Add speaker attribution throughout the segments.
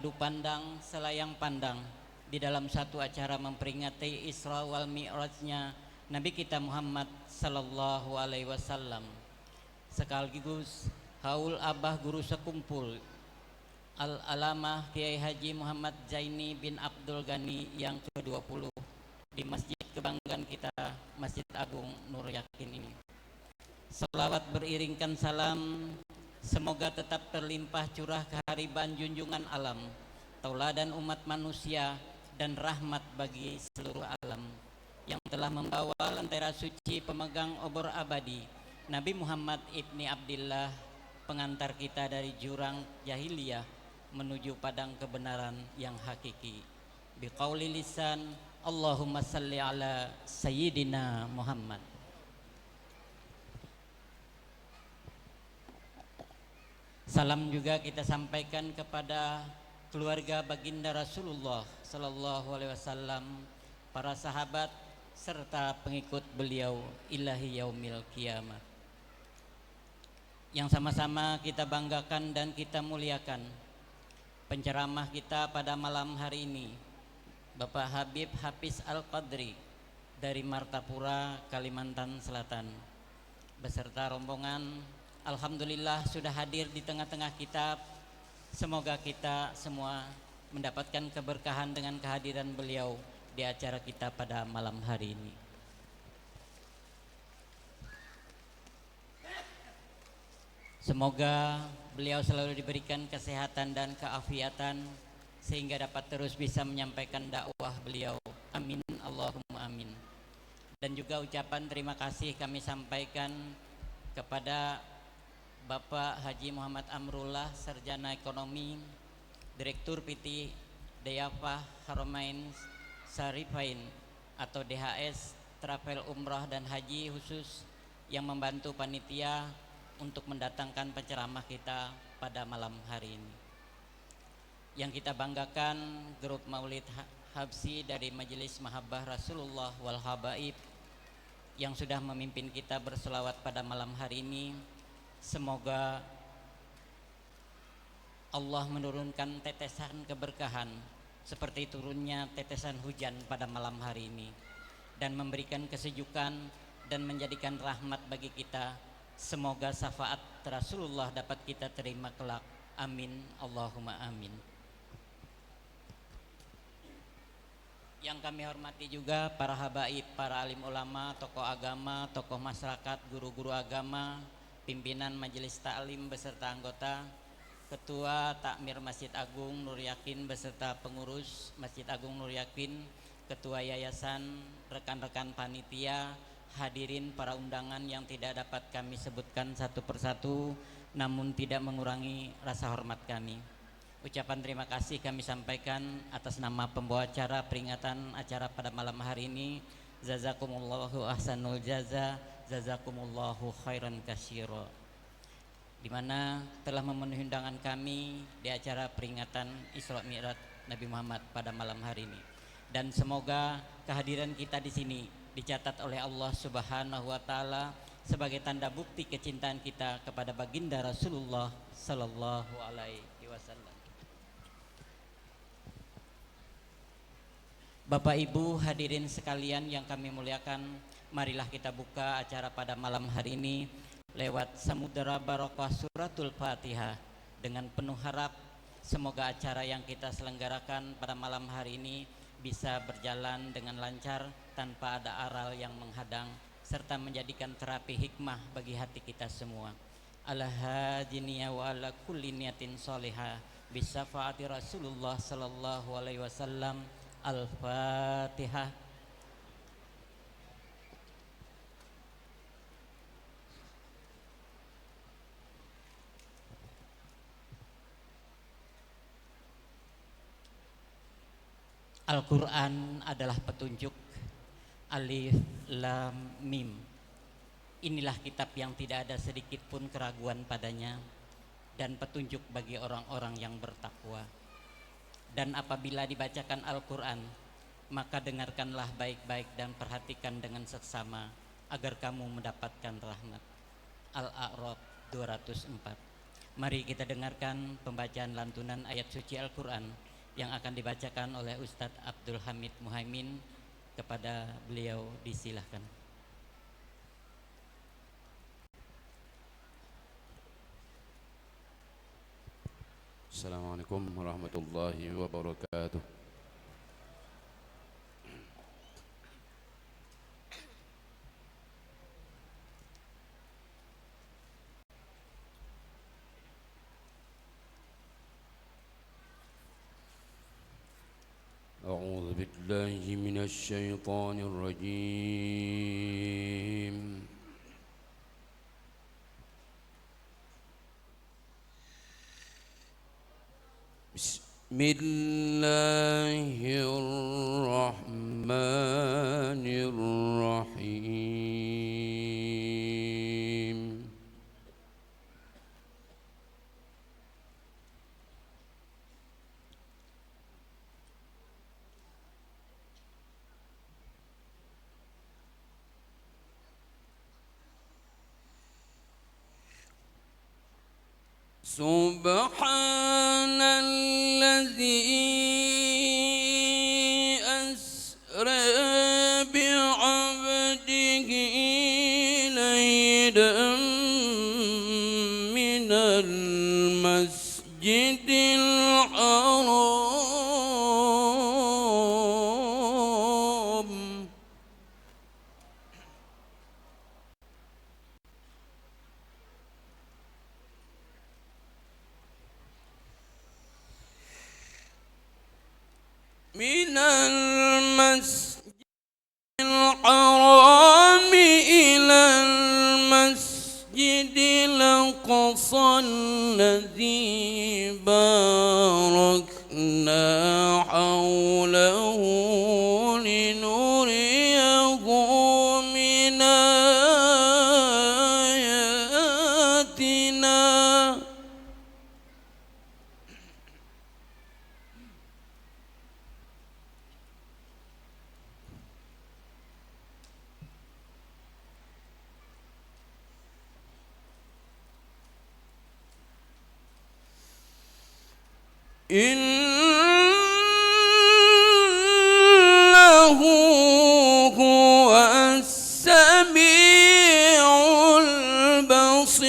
Speaker 1: adu pandang selayang pandang di dalam satu acara memperingati Isra wal Mi'rajnya Nabi kita Muhammad sallallahu alaihi wasallam, sekaligus haul abah guru sekumpul Al-Alamah Kiai Haji Muhammad Zaini bin Abdul Ghani yang ke-20 di Masjid Kebanggaan kita, Masjid Agung Nur Yakin ini. Selawat beriringkan salam semoga tetap terlimpah curah kehariban junjungan alam, tauladan umat manusia dan rahmat bagi seluruh alam, yang telah membawa lentera suci pemegang obor abadi Nabi Muhammad ibni Abdillah, pengantar kita dari jurang jahiliyah menuju padang kebenaran yang hakiki. Biqauli lisan Allahumma salli ala Sayyidina Muhammad. Salam juga kita sampaikan kepada keluarga baginda Rasulullah sallallahu alaihi wasallam, para sahabat serta pengikut beliau ilahi yaumil kiamat, yang sama-sama kita banggakan dan kita muliakan. Penceramah kita pada malam hari ini, Bapak Habib Hafiz Al-Qadri dari Martapura, Kalimantan Selatan, beserta rombongan, alhamdulillah sudah hadir di tengah-tengah kita. Semoga kita semua mendapatkan keberkahan dengan kehadiran beliau di acara kita pada malam hari ini. Semoga beliau selalu diberikan kesehatan dan keafiatan sehingga dapat terus bisa menyampaikan dakwah beliau. Amin Allahumma amin. Dan juga ucapan terima kasih kami sampaikan kepada Bapak Haji Muhammad Amrullah, Sarjana Ekonomi, Direktur PT Dayafah Haramain Syarifain atau DHS Travel Umrah dan Haji khusus, yang membantu panitia untuk mendatangkan penceramah kita pada malam hari ini. Yang kita banggakan grup Maulid Habsi dari Majelis Mahabbah Rasulullah wal Habaib yang sudah memimpin kita berselawat pada malam hari ini. Semoga Allah menurunkan tetesan keberkahan seperti turunnya tetesan hujan pada malam hari ini, dan memberikan kesejukan dan menjadikan rahmat bagi kita. Semoga syafaat Rasulullah dapat kita terima kelak. Amin Allahumma amin. Yang kami hormati juga para habaib, para alim ulama, tokoh agama, tokoh masyarakat, guru-guru agama, pimpinan majelis ta'lim beserta anggota, ketua takmir Masjid Agung Nur Yakin beserta pengurus Masjid Agung Nur Yakin, ketua yayasan, rekan-rekan panitia, hadirin para undangan yang tidak dapat kami sebutkan satu persatu, namun tidak mengurangi rasa hormat kami. Ucapan terima kasih kami sampaikan atas nama pembawa acara peringatan acara pada malam hari ini. Jazakumullahu ahsanul jaza, jazakumullahu khairan katsira, di mana telah memenuhi undangan kami di acara peringatan Isra Mi'raj Nabi Muhammad pada malam hari ini. Dan semoga kehadiran kita di sini dicatat oleh Allah Subhanahu wa taala sebagai tanda bukti kecintaan kita kepada baginda Rasulullah sallallahu alaihi wasallam. Bapak Ibu hadirin sekalian yang kami muliakan, marilah kita buka acara pada malam hari ini lewat samudera barokah suratul Fatihah dengan penuh harap semoga acara yang kita selenggarakan pada malam hari ini bisa berjalan dengan lancar tanpa ada aral yang menghadang, serta menjadikan terapi hikmah bagi hati kita semua. Ala hajiniya wa ala kulli niyatin solihah bisafaati Rasulullah sallallahu alaihi wasallam. Al-Fatihah. Al-Quran adalah petunjuk. Alif Lam Mim. Inilah kitab yang tidak ada sedikit pun keraguan padanya, dan petunjuk bagi orang-orang yang bertakwa. Dan apabila dibacakan Al-Quran, maka dengarkanlah baik-baik dan perhatikan dengan seksama agar kamu mendapatkan rahmat. Al-A'raf 204. Mari kita dengarkan pembacaan lantunan ayat suci Al-Quran yang akan dibacakan oleh Ustadz Abdul Hamid Muhaimin. Kepada beliau disilahkan.
Speaker 2: Assalamualaikum warahmatullahi wabarakatuh. أعوذ بالله من الشيطان الرجيم. بسم الله الرحمن الرحيم. سبحان الذي أسرى بعبده ليلا من المسجد الحرام إلى المسجد الأقصى الذي باركنا حوله لنريه من آياتنا إنه هو السميع البصير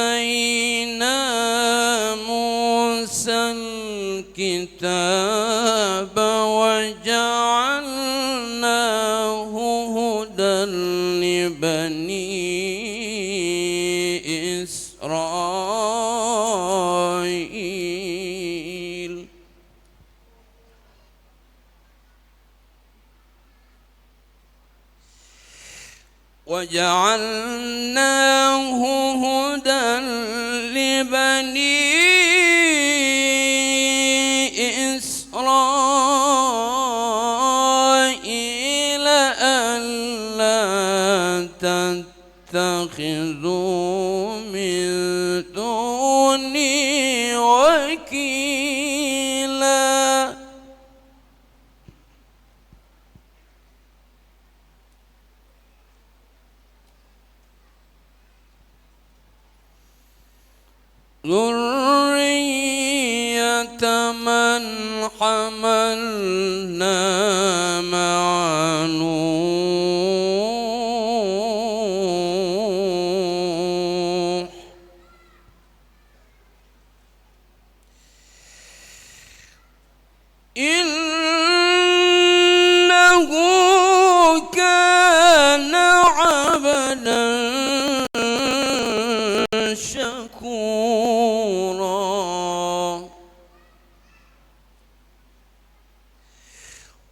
Speaker 2: وآتينا موسى الكتاب وجعلناه هدى لبني إسرائيل وجعلناه هدى لبني إسرائيل ألا تتخذوا من دوني وكيلا ذرية من حملنا مع نوح إنه كان عبدا شكورا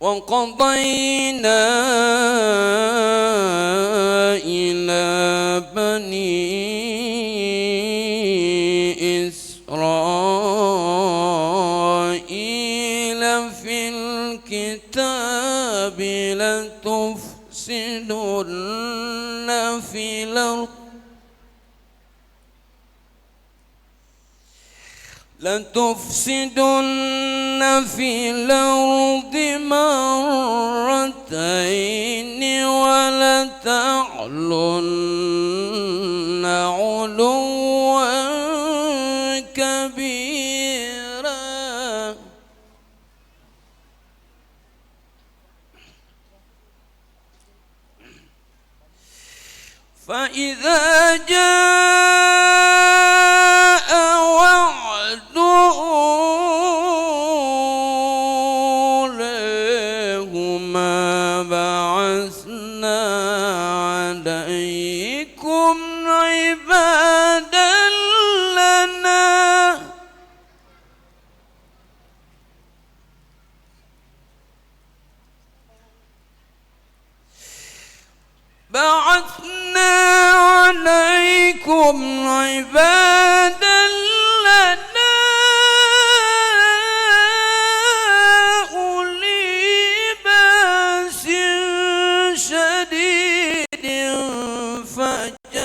Speaker 2: وقضينا إلى بني إسرائيل في في الأرض لتفسدن في الأرض مرتين ولتعلن علوا كبيرا فإذا جاء وعد أولاهما بعثنا عليكم عبادا لنا عبادا لنا أولي بأس شديد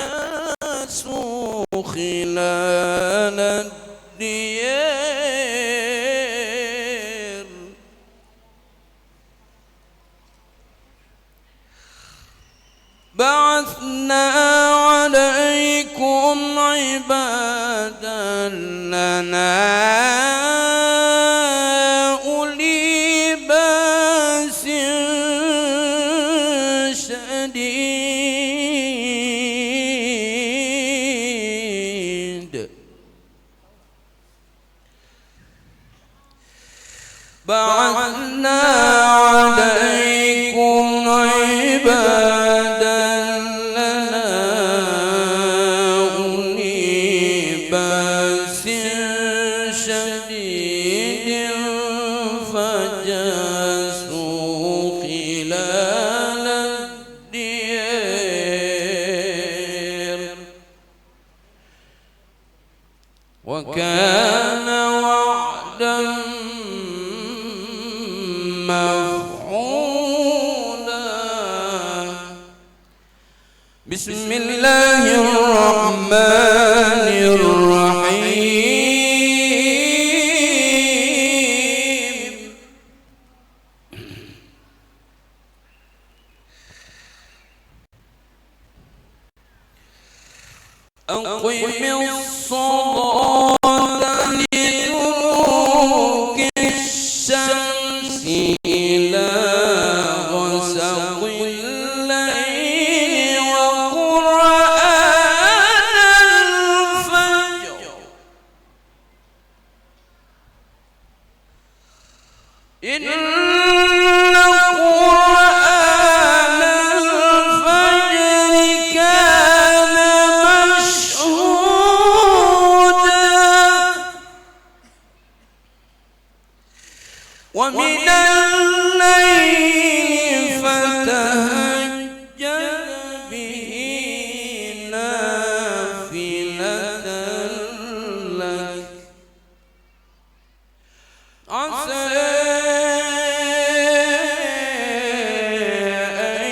Speaker 2: فجاسوا خلال الديار بعثنا عليكم عبادا لنا أولي بأس شديد بعثنا عليكم عبادا لنا أولي بأس شديد فجاسوا خلال الديار وكان وعدا مفعولا بسم الله الرحمن الرحيم أقم الصلاة لدلوك الشمس إلى غسق الليل وقرآن الفجر إن قرآن الفجر كان مشهودا ومن الليل فتهجد به نافلة لك عسى أن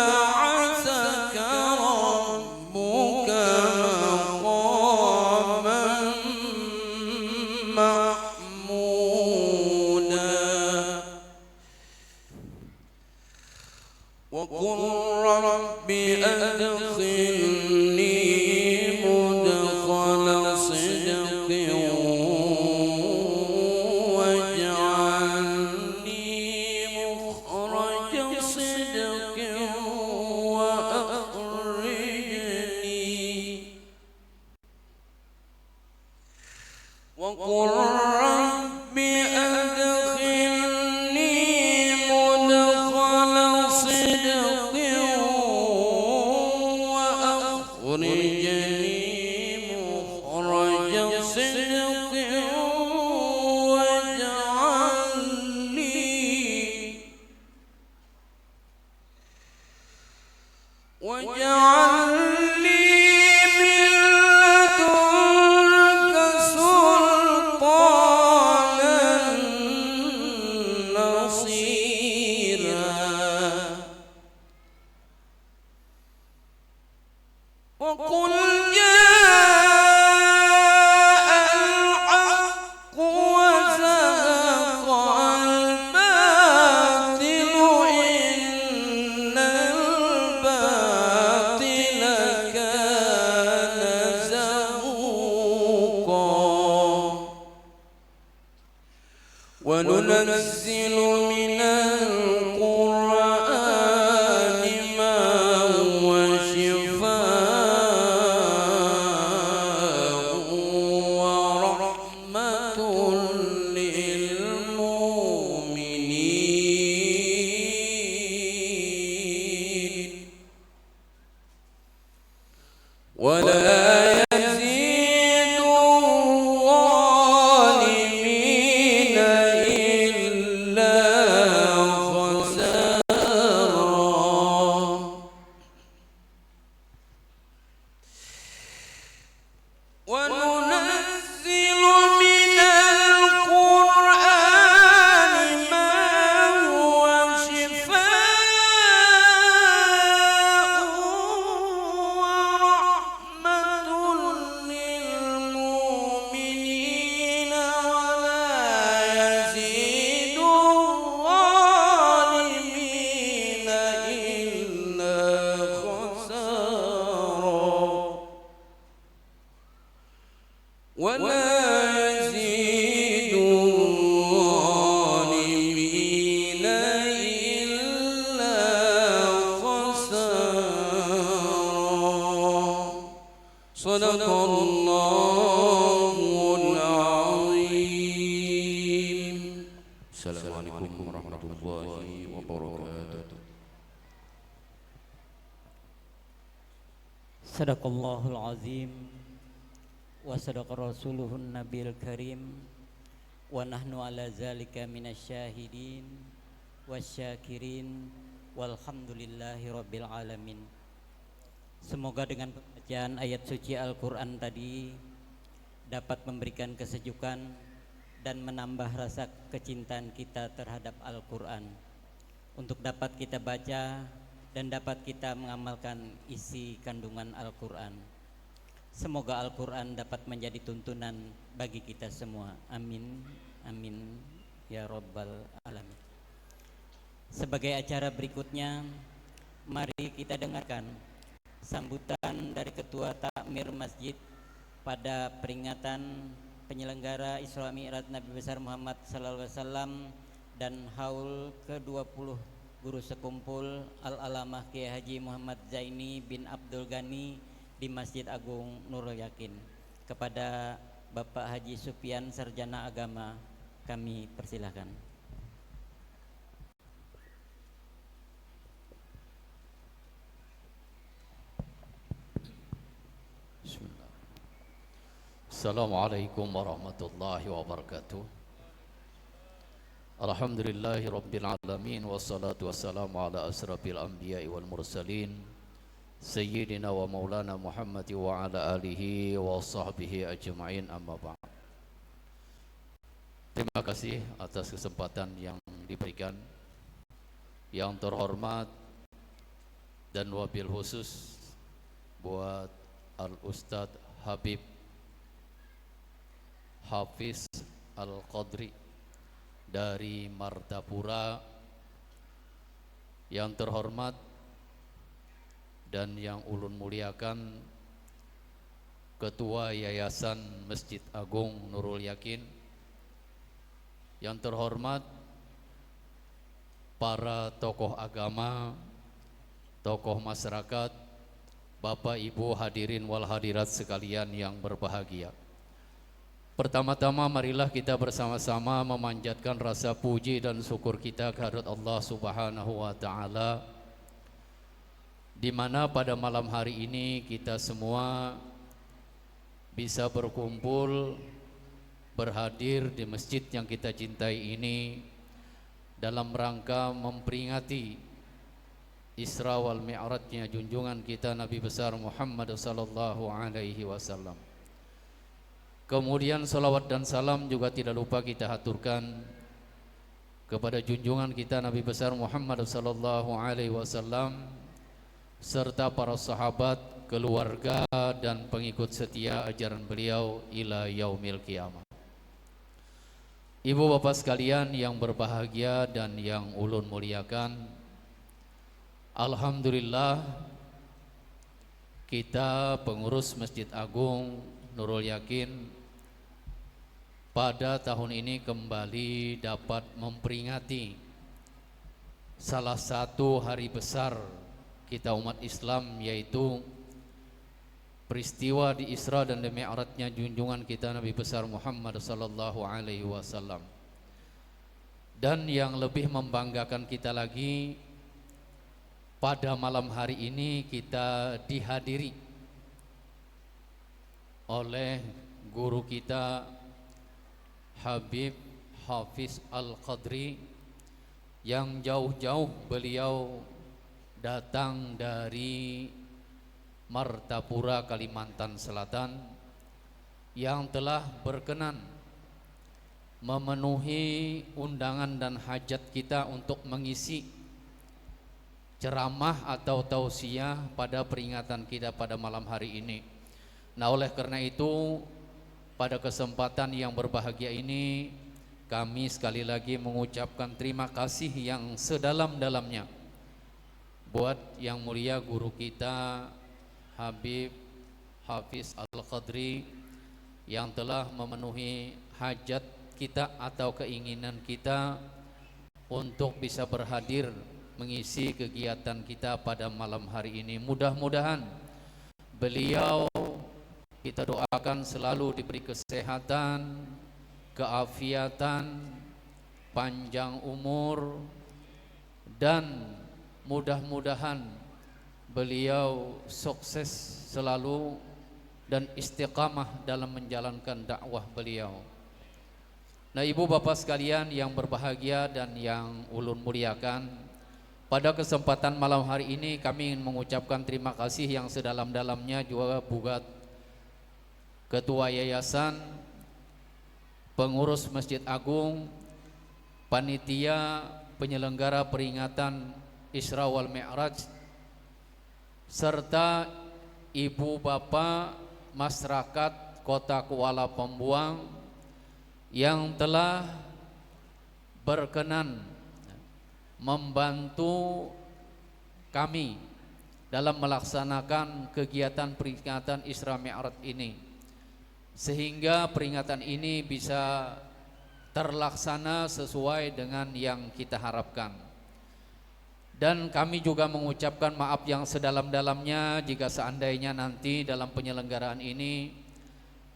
Speaker 2: يبعثك ربك مقاما محمودا وقل رب أدخلني مدخل صدق واجعلني مخرج صدق وقل رب أدخلني مدخل صدق وأخرجني مخرج صدق واجعل لي من لدنك سلطانا نصيرا ولا يزيد الظالمين إلا خسارا وننزل من القرآن ما هو شفاء ورحمة للمؤمنين ولا يزيد الظالمين إلا خسارا ولا يزيد الظالمين إلا خسارا صدق الله العظيم. السلام عليكم ورحمة الله وبركاته.
Speaker 1: Sadaqallahul azim wa sadaqa rasuluhun nabiyil karim wa nahnu ala zalika minasyahidin wasyakirin walhamdulillahi rabbil alamin. Semoga dengan pembacaan ayat suci Al-Quran tadi dapat memberikan kesejukan dan menambah rasa kecintaan kita terhadap Al-Quran, untuk dapat kita baca dan dapat kita mengamalkan isi kandungan Al-Quran. Semoga Al-Quran dapat menjadi tuntunan bagi kita semua. Amin, amin, ya Rabbal Alamin. Sebagai acara berikutnya, mari kita dengarkan sambutan dari Ketua Takmir Masjid pada peringatan penyelenggara Isra Mi'raj Nabi besar Muhammad sallallahu alaihi wasallam dan haul ke-20 guru sekumpul Al-Alamah Kiai Haji Muhammad Zaini bin Abdul Ghani di Masjid Agung Nurul Yakin. Kepada Bapak Haji Supian Sarjana Agama, kami persilahkan.
Speaker 3: Bismillah. Assalamualaikum warahmatullahi wabarakatuh. Alhamdulillahi rabbil alamin, wassalatu wassalamu ala asrafil anbiya'i wal mursalin Sayyidina wa maulana Muhammad wa ala alihi wa sahbihi ajma'in, amma ba'd. Terima kasih atas kesempatan yang diberikan. Yang terhormat dan wabil khusus buat Al-Ustadz Habib Hafiz Al-Qadri dari Martapura. Yang terhormat dan yang ulun muliakan Ketua Yayasan Masjid Agung Nurul Yakin. Yang terhormat para tokoh agama, tokoh masyarakat, Bapak Ibu hadirin wal hadirat sekalian yang berbahagia. Pertama-tama marilah kita bersama-sama memanjatkan rasa puji dan syukur kita kehadirat Allah Subhanahu wa taala, di mana pada malam hari ini kita semua bisa berkumpul, berhadir di masjid yang kita cintai ini dalam rangka memperingati Isra wal Mi'rajnya junjungan kita Nabi besar Muhammad sallallahu alaihi wasallam. Kemudian salawat dan salam juga tidak lupa kita haturkan kepada junjungan kita Nabi besar Muhammad sallallahu alaihi wasallam serta para sahabat, keluarga dan pengikut setia ajaran beliau ila yaumil qiyamah. Ibu bapak sekalian yang berbahagia dan yang ulun muliakan, alhamdulillah kita pengurus Masjid Agung Nurul Yakin pada tahun ini kembali dapat memperingati salah satu hari besar kita umat Islam, yaitu peristiwa di Isra dan di Mi'rajnya junjungan kita Nabi besar Muhammad sallallahu alaihi wasallam. Dan yang lebih membanggakan kita lagi, pada malam hari ini kita dihadiri oleh guru kita Habib Hafiz Al-Qadri yang jauh-jauh beliau datang dari Martapura, Kalimantan Selatan, yang telah berkenan memenuhi undangan dan hajat kita untuk mengisi ceramah atau tausiah pada peringatan kita pada malam hari ini. Nah, oleh karena itu pada kesempatan yang berbahagia ini kami sekali lagi mengucapkan terima kasih yang sedalam-dalamnya buat yang mulia guru kita Habib Hafiz Al-Qadri yang telah memenuhi hajat kita atau keinginan kita untuk bisa berhadir mengisi kegiatan kita pada malam hari ini. Mudah-mudahan beliau kita doakan selalu diberi kesehatan, keafiatan, panjang umur, dan mudah-mudahan beliau sukses selalu dan istiqamah dalam menjalankan dakwah beliau. Nah, ibu bapak sekalian yang berbahagia dan yang ulun muliakan, pada kesempatan malam hari ini kami ingin mengucapkan terima kasih yang sedalam-dalamnya juga buat Ketua Yayasan, pengurus Masjid Agung, panitia penyelenggara peringatan Isra wal Mi'raj, serta ibu bapak masyarakat Kota Kuala Pembuang yang telah berkenan membantu kami dalam melaksanakan kegiatan peringatan Isra Mi'raj ini, sehingga peringatan ini bisa terlaksana sesuai dengan yang kita harapkan. Dan kami juga mengucapkan maaf yang sedalam-dalamnya jika seandainya nanti dalam penyelenggaraan ini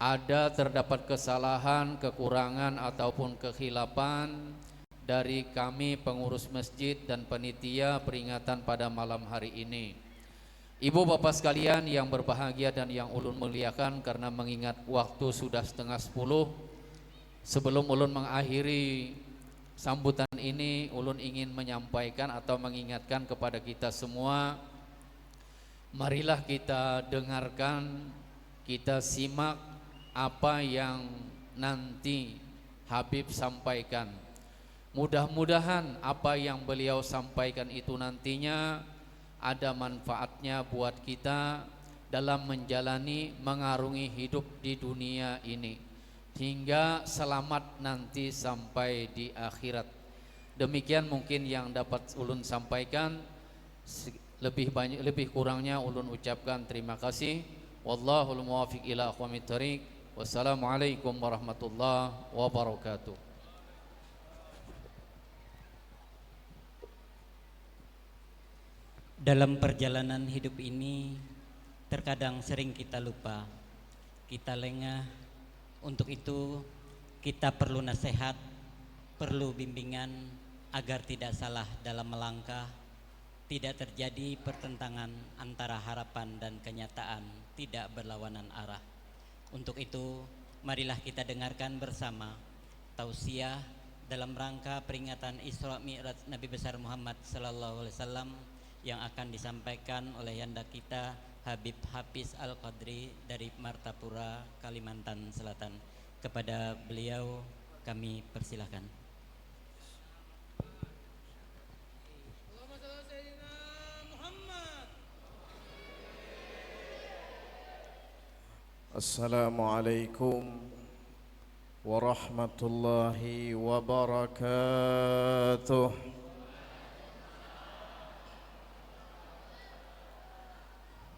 Speaker 3: ada terdapat kesalahan, kekurangan ataupun kekhilapan dari kami pengurus masjid dan panitia peringatan pada malam hari ini. Ibu bapak sekalian yang berbahagia dan yang ulun muliakan, karena mengingat waktu sudah 9:30, sebelum ulun mengakhiri sambutan ini, ulun ingin menyampaikan atau mengingatkan kepada kita semua, marilah kita dengarkan, kita simak apa yang nanti Habib sampaikan. Mudah-mudahan apa yang beliau sampaikan itu nantinya ada manfaatnya buat kita dalam menjalani, mengarungi hidup di dunia ini, hingga selamat nanti sampai di akhirat. Demikian mungkin yang dapat ulun sampaikan. Lebih kurangnya ulun ucapkan terima kasih. Wallahul muwaffiq ila aqwamit thoriq. Wassalamualaikum warahmatullahi wabarakatuh.
Speaker 1: Dalam perjalanan hidup ini terkadang sering kita lupa, kita lengah. Untuk itu kita perlu nasihat, perlu bimbingan agar tidak salah dalam melangkah, tidak terjadi pertentangan antara harapan dan kenyataan, tidak berlawanan arah. Untuk itu marilah kita dengarkan bersama tausiah dalam rangka peringatan Isra Mi'raj Nabi besar Muhammad sallallahu alaihi wasallam yang akan disampaikan oleh yanda kita Habib Hafiz Al-Qadri dari Martapura, Kalimantan Selatan. Kepada beliau kami persilahkan.
Speaker 4: Assalamualaikum warahmatullahi wabarakatuh.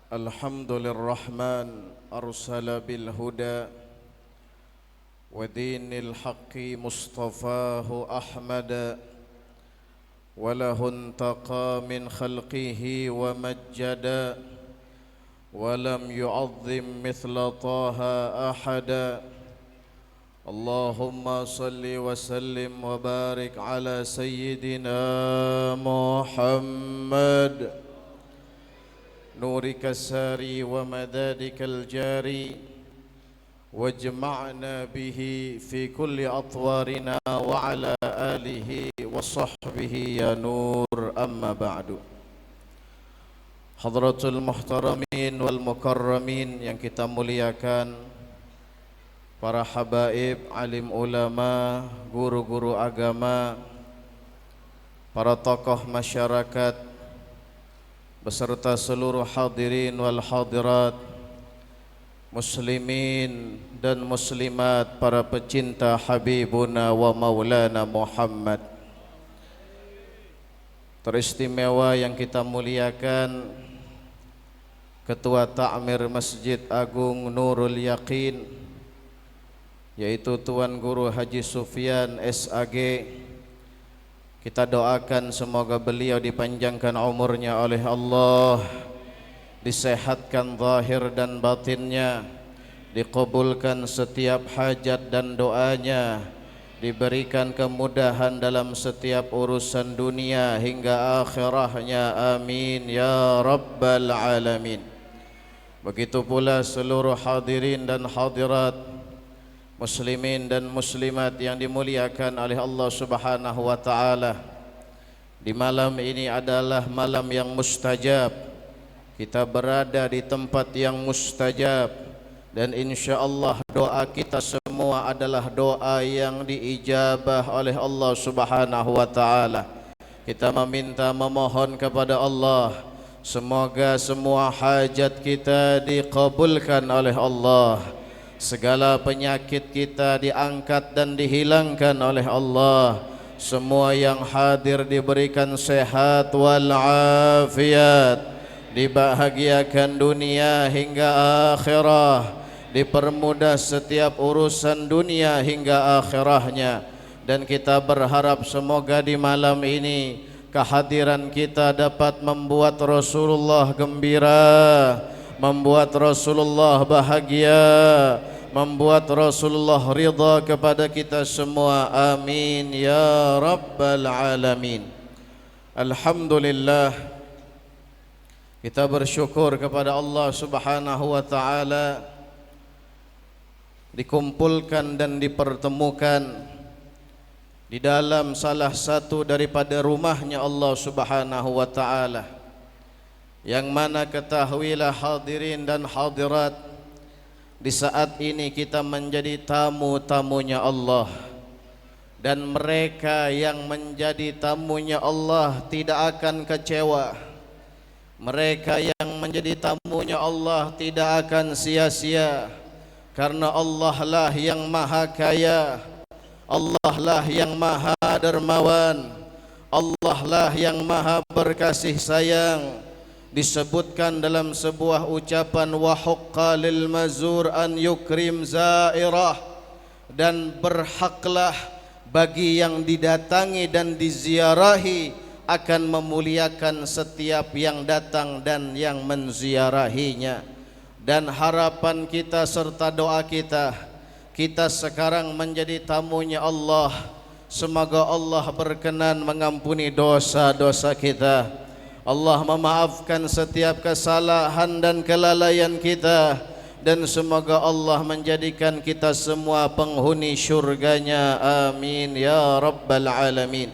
Speaker 4: الحمد للرحمن أرسل بالهدى ودين الحق مصطفاه أحمد وله انتقى من خلقه ومجدا ولم يعظم مثل طه أحدا اللهم صل وسلم وبارك على سيدنا محمد نورك الساري ومدادك الجاري واجمعنا به في كل أطوارنا وعلى آله وصحبه يا نور أما بعد. Hadratul muhtaramin wal mukarramin yang kita muliakan, para habaib, alim ulama, guru-guru agama, para tokoh masyarakat, beserta seluruh hadirin wal hadirat, muslimin dan muslimat, para pecinta Habibuna wa Maulana Muhammad. Teristimewa yang kita muliakan, Ketua Ta'mir Masjid Agung Nurul Yaqin, yaitu Tuan Guru Haji Sufyan SAG. Kita doakan semoga beliau dipanjangkan umurnya oleh Allah, disehatkan zahir dan batinnya, dikabulkan setiap hajat dan doanya, diberikan kemudahan dalam setiap urusan dunia hingga akhirahnya, amin ya rabbal alamin. Begitu pula seluruh hadirin dan hadirat, muslimin dan muslimat yang dimuliakan oleh Allah Subhanahu wa taala. Di malam ini adalah malam yang mustajab. Kita berada di tempat yang mustajab, dan insyaallah doa kita semua adalah doa yang diijabah oleh Allah Subhanahu wa taala. Kita meminta, memohon kepada Allah, semoga semua hajat kita dikabulkan oleh Allah, segala penyakit kita diangkat dan dihilangkan oleh Allah, semua yang hadir diberikan sehat wal afiat, dibahagiakan dunia hingga akhirah, dipermudah setiap urusan dunia hingga akhirahnya. Dan kita berharap semoga di malam ini kehadiran kita dapat membuat Rasulullah gembira, membuat Rasulullah bahagia, membuat Rasulullah ridha kepada kita semua, amin ya rabbal alamin. Alhamdulillah, kita bersyukur kepada Allah Subhanahu wa taala dikumpulkan dan dipertemukan di dalam salah satu daripada rumahnya Allah Subhanahu wa taala, yang mana ketahuilah hadirin dan hadirat, di saat ini kita menjadi tamu-tamunya Allah, dan mereka yang menjadi tamunya Allah tidak akan kecewa. Mereka yang menjadi tamunya Allah tidak akan sia-sia, karena Allah lah yang maha kaya, Allah lah yang maha dermawan, Allah lah yang maha berkasih sayang. Disebutkan dalam sebuah ucapan, wa huqqa lil mazur an yukrim zairah, dan berhaklah bagi yang didatangi dan diziarahi akan memuliakan setiap yang datang dan yang menziarahinya. Dan harapan kita serta doa kita, kita sekarang menjadi tamunya Allah, semoga Allah berkenan mengampuni dosa-dosa kita, Allah memaafkan setiap kesalahan dan kelalaian kita, dan semoga Allah menjadikan kita semua penghuni syurganya, amin ya rabbal alamin.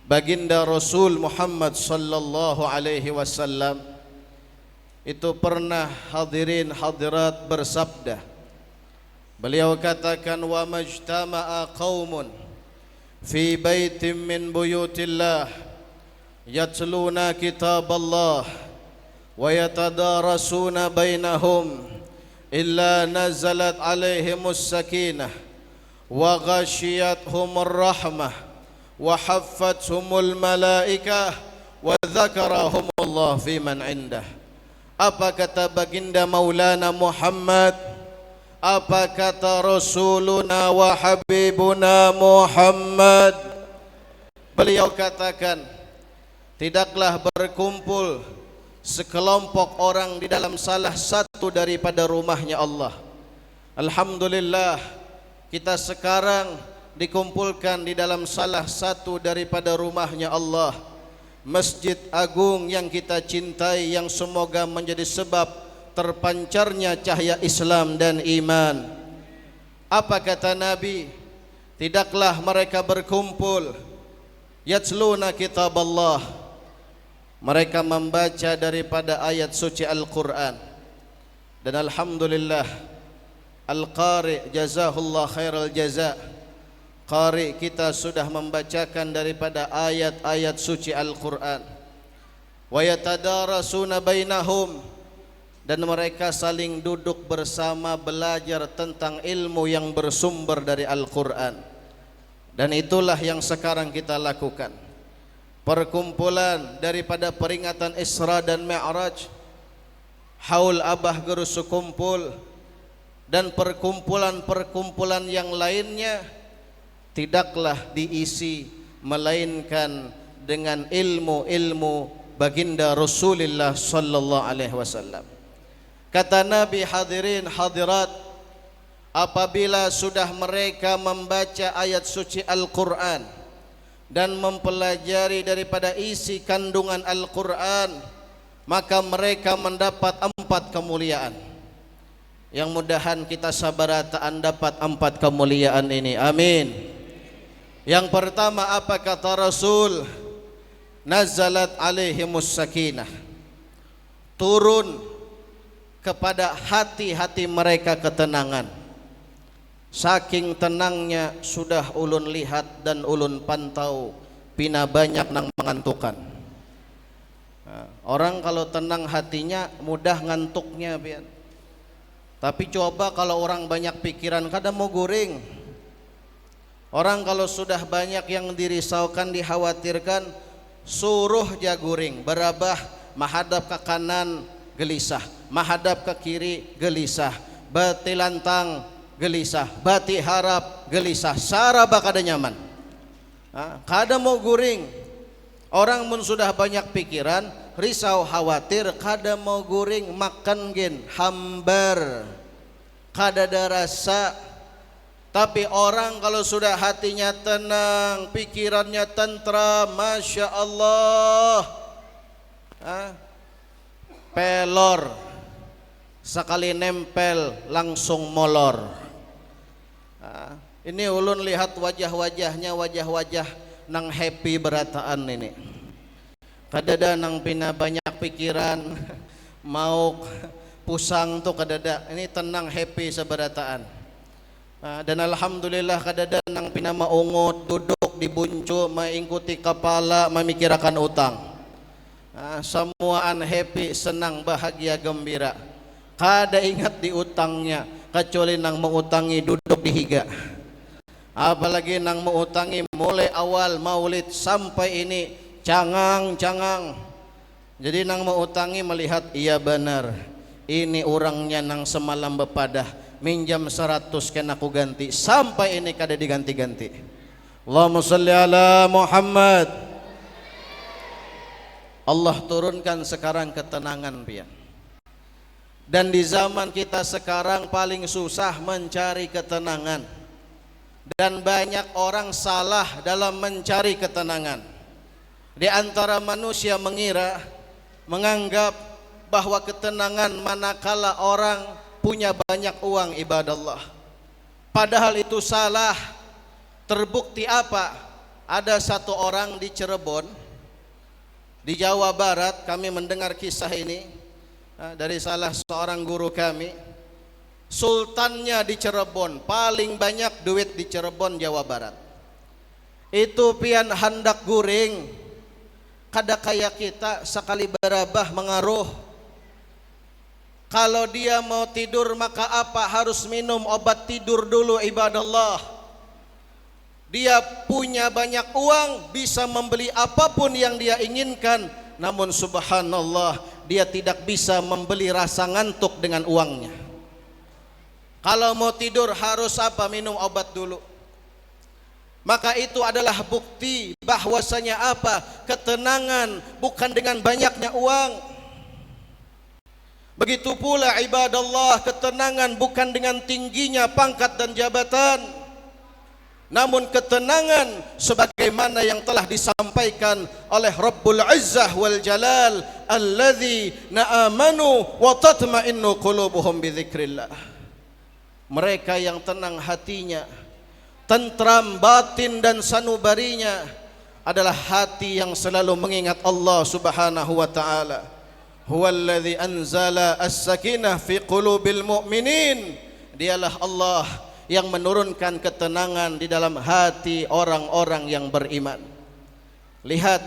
Speaker 4: Baginda Rasul Muhammad sallallahu alaihi wasallam itu pernah, hadirin hadirat, bersabda. Beliau katakan, wa majtama'a qaumun fi baitin min buyutillah yatluna kitaballah wa yatadarasuna bainahum illa nazalat alaihimus sakinah wa ghashiyatuhumur rahmah wa haffathumul malaikah wa dzakarahumullah fi man indah. Apa kata baginda Maulana Muhammad? Apa kata Rasuluna wa Habibuna Muhammad? Beliau katakan, tidaklah berkumpul sekelompok orang di dalam salah satu daripada rumahnya Allah. Alhamdulillah, kita sekarang dikumpulkan di dalam salah satu daripada rumahnya Allah, Masjid Agung yang kita cintai, yang semoga menjadi sebab terpancarnya cahaya Islam dan iman. Apa kata Nabi? Tidaklah mereka berkumpul yatluna kitab Allah, mereka membaca daripada ayat suci Al-Quran. Dan alhamdulillah, Al-Qari jazahullah khairal jaza, Qari kita sudah membacakan daripada ayat-ayat suci Al-Quran. Wa yatadarasuna bainahum, dan mereka saling duduk bersama belajar tentang ilmu yang bersumber dari Al-Quran. Dan itulah yang sekarang kita lakukan. Perkumpulan daripada peringatan Isra dan Mi'raj, haul Abah Gerusu kumpul, dan perkumpulan-perkumpulan yang lainnya tidaklah diisi melainkan dengan ilmu-ilmu baginda Rasulullah sallallahu alaihi wasallam. Kata Nabi, hadirin hadirat, apabila sudah mereka membaca ayat suci Al-Quran dan mempelajari daripada isi kandungan Al-Quran, maka mereka mendapat 4 kemuliaan. Yang mudahan kita sabarataan dapat 4 kemuliaan ini, amin. Yang pertama, apa kata Rasul? Nazalat alaihimus sakinah, turun kepada hati-hati mereka ketenangan. Saking tenangnya sudah ulun lihat dan ulun pantau, pina banyak nang mengantukan. Orang kalau tenang hatinya mudah ngantuknya, pian. Tapi coba kalau orang banyak pikiran, kadang mau guring. Orang kalau sudah banyak yang dirisaukan, dikhawatirkan, suruh ja guring, berabah, mahadap ke kanan gelisah, mahadap ke kiri gelisah, bati lantang gelisah, bati harap gelisah, saraba kada nyaman. Kada mau guring. Orang mun sudah banyak pikiran, risau, khawatir, kada mau guring, makan gen hambar, kada ada rasa. Tapi orang kalau sudah hatinya tenang, pikirannya tentram, Masya Allah, pelor, sekali nempel langsung molor. Ini ulun lihat wajah-wajahnya, wajah-wajah nang happy berataan ini. Kadada nang pina banyak pikiran, mau pusang tuh kadada, ini tenang happy seberataan. Dan alhamdulillah kadada nang pina maungut, duduk di buncu, mengikuti kepala, memikirkan utang. Semuaan happy, senang, bahagia, gembira. Kada ingat di utangnya, kecuali nang mengutangi duduk di higa. Apalagi nang mengutangi mulai awal maulid sampai ini cangang-cangang. Jadi nang mengutangi melihat, iya benar, ini orangnya nang semalam bepadah, minjam 100 kena aku ganti, sampai ini kada diganti-ganti. Allahumma salli ala Muhammad. Allah turunkan sekarang ketenangan, pian. Dan di zaman kita sekarang paling susah mencari ketenangan. Dan banyak orang salah dalam mencari ketenangan. Di antara manusia menganggap bahwa ketenangan manakala orang punya banyak uang, ibadallah. Padahal itu salah. Terbukti apa? Ada satu orang di Cirebon, di Jawa Barat, kami mendengar kisah ini dari salah seorang guru kami. Sultannya di Cirebon, paling banyak duit di Cirebon, Jawa Barat. Itu pian hendak guring, kada kayak kita sekali berabah mengaruh. Kalau dia mau tidur maka apa? Harus minum obat tidur dulu, ibadallah. Dia punya banyak uang, bisa membeli apapun yang dia inginkan, namun subhanallah, dia tidak bisa membeli rasa ngantuk dengan uangnya. Kalau mau tidur harus apa? Minum obat dulu. Maka itu adalah bukti bahwasanya apa? Ketenangan bukan dengan banyaknya uang. Begitu pula ibadallah, ketenangan bukan dengan tingginya pangkat dan jabatan, namun ketenangan sebagaimana yang telah disampaikan oleh Rabbul Izzah wal Jalal, alladzi na'amanu wa tatma'innu qulubuhum bi dzikrillah. mereka yang tenang hatinya, tentram batin dan sanubarinya adalah hati yang selalu mengingat Allah Subhanahu wa taala. Huwallazi anzala as-sakinah fi qulubil mu'minin. Dialah Allah yang menurunkan ketenangan di dalam hati orang-orang yang beriman. Lihat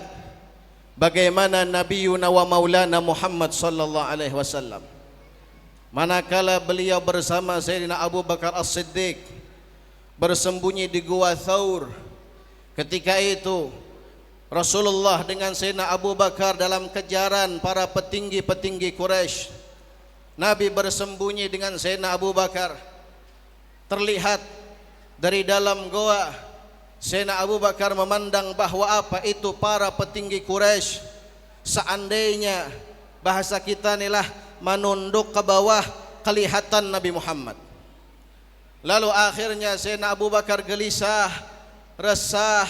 Speaker 4: bagaimana Nabiyuna wa Maulana Muhammad sallallahu alaihi wasallam manakala beliau bersama Sayyidina Abu Bakar As-Siddiq bersembunyi di Gua Thaur. Ketika itu Rasulullah dengan Sayyidina Abu Bakar dalam kejaran para petinggi-petinggi Quraisy. Nabi bersembunyi dengan Sayyidina Abu Bakar. Terlihat dari dalam goa Sayyidina Abu Bakar memandang bahwa apa itu para petinggi Quraisy. Seandainya bahasa kita inilah menunduk ke bawah kelihatan Nabi Muhammad. Lalu akhirnya Sayyidina Abu Bakar gelisah, resah,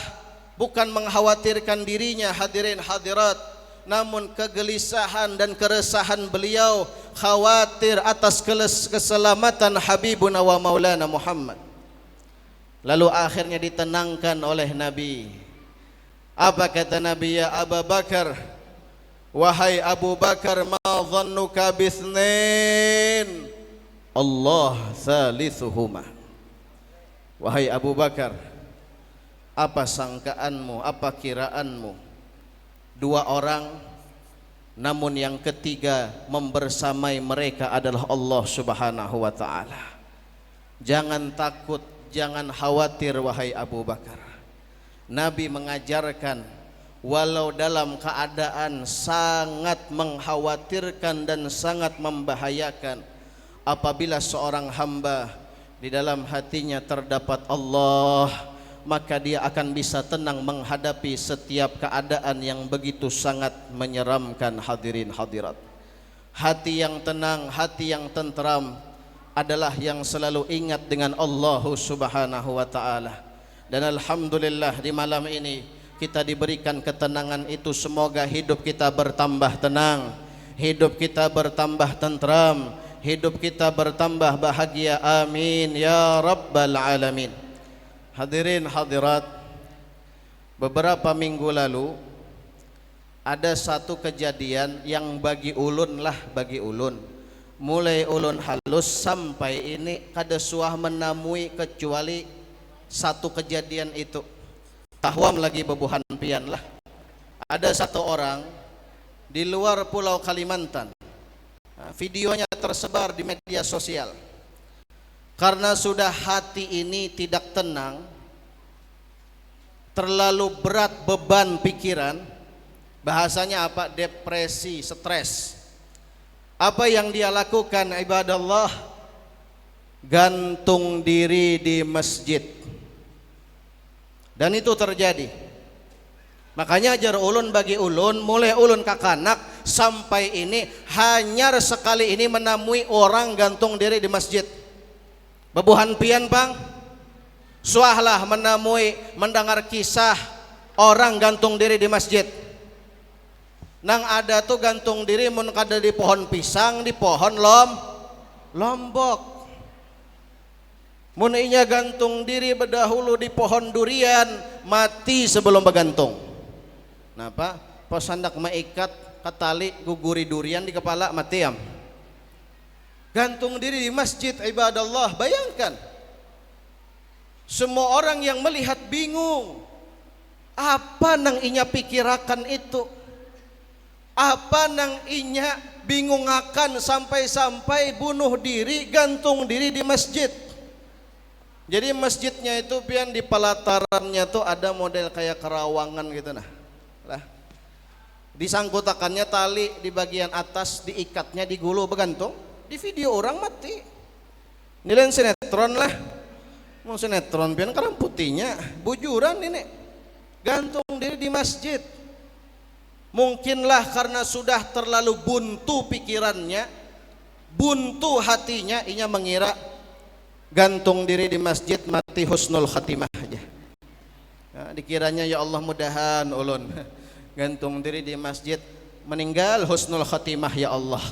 Speaker 4: bukan mengkhawatirkan dirinya hadirin hadirat, namun kegelisahan dan keresahan beliau khawatir atas keselamatan Habibuna wa Maulana Muhammad. Lalu akhirnya ditenangkan oleh Nabi. Apa kata Nabi? Ya Abu Bakar, wahai Abu Bakar, ma dhannuka bithnain Allah thalithuhuma. Wahai Abu Bakar, apa sangkaanmu, apa kiraanmu? Dua orang, namun yang ketiga membersamai mereka adalah Allah Subhanahu wa ta'ala. Jangan takut, jangan khawatir wahai Abu Bakar. Nabi mengajarkan walau dalam keadaan sangat mengkhawatirkan dan sangat membahayakan, apabila seorang hamba di dalam hatinya terdapat Allah, maka dia akan bisa tenang menghadapi setiap keadaan yang begitu sangat menyeramkan hadirin hadirat. Hati yang tenang, hati yang tentram adalah yang selalu ingat dengan Allah Subhanahu wa ta'ala. Dan alhamdulillah di malam ini kita diberikan ketenangan itu. Semoga hidup kita bertambah tenang, hidup kita bertambah tentram, hidup kita bertambah bahagia. Amin ya rabbal alamin. Hadirin hadirat, beberapa minggu lalu ada satu kejadian yang bagi ulun, mulai ulun halus sampai ini kada suah menamui kecuali satu kejadian itu. Tahwam lagi bebuhan pian lah. Ada satu orang di luar Pulau Kalimantan, videonya tersebar di media sosial. Karena sudah hati ini tidak tenang, terlalu berat beban pikiran, bahasanya apa? Depresi, stres. Apa yang dia lakukan ibadallah? Gantung diri di masjid. Dan itu terjadi. Makanya ajar ulun bagi ulun, mulai ulun kakanak sampai ini hanya sekali ini menemui orang gantung diri di masjid. Bebuhan pian bang, suahlah menemui mendengar kisah orang gantung diri di masjid. Nang ada tuh gantung diri mun kada di pohon pisang, di pohon lombok. Mun inya gantung diri berdahulu di pohon durian, mati sebelum bergantung. Napa? Pas hendak maikat katali guguri durian di kepala, mati am. Gantung diri di masjid ibadallah. Bayangkan, semua orang yang melihat bingung, apa nang inya pikirakan itu, apa nang inya bingung akan sampai-sampai bunuh diri, gantung diri di masjid. Jadi masjidnya itu pian di pelatarannya tuh ada model kayak kerawangan gitu nah. Lah. Disangkutakannya tali di bagian atas, diikatnya di gulu begantung. Di video orang mati. Nilai sinetron lah. Mau sinetron pian karena putihnya bujuran ini. Gantung diri di masjid. Mungkinlah karena sudah terlalu buntu pikirannya, buntu hatinya, inya mengira gantung diri di masjid mati husnul khatimah aja. Nah, dikiranya ya Allah mudahan ulun gantung diri di masjid meninggal husnul khatimah ya Allah.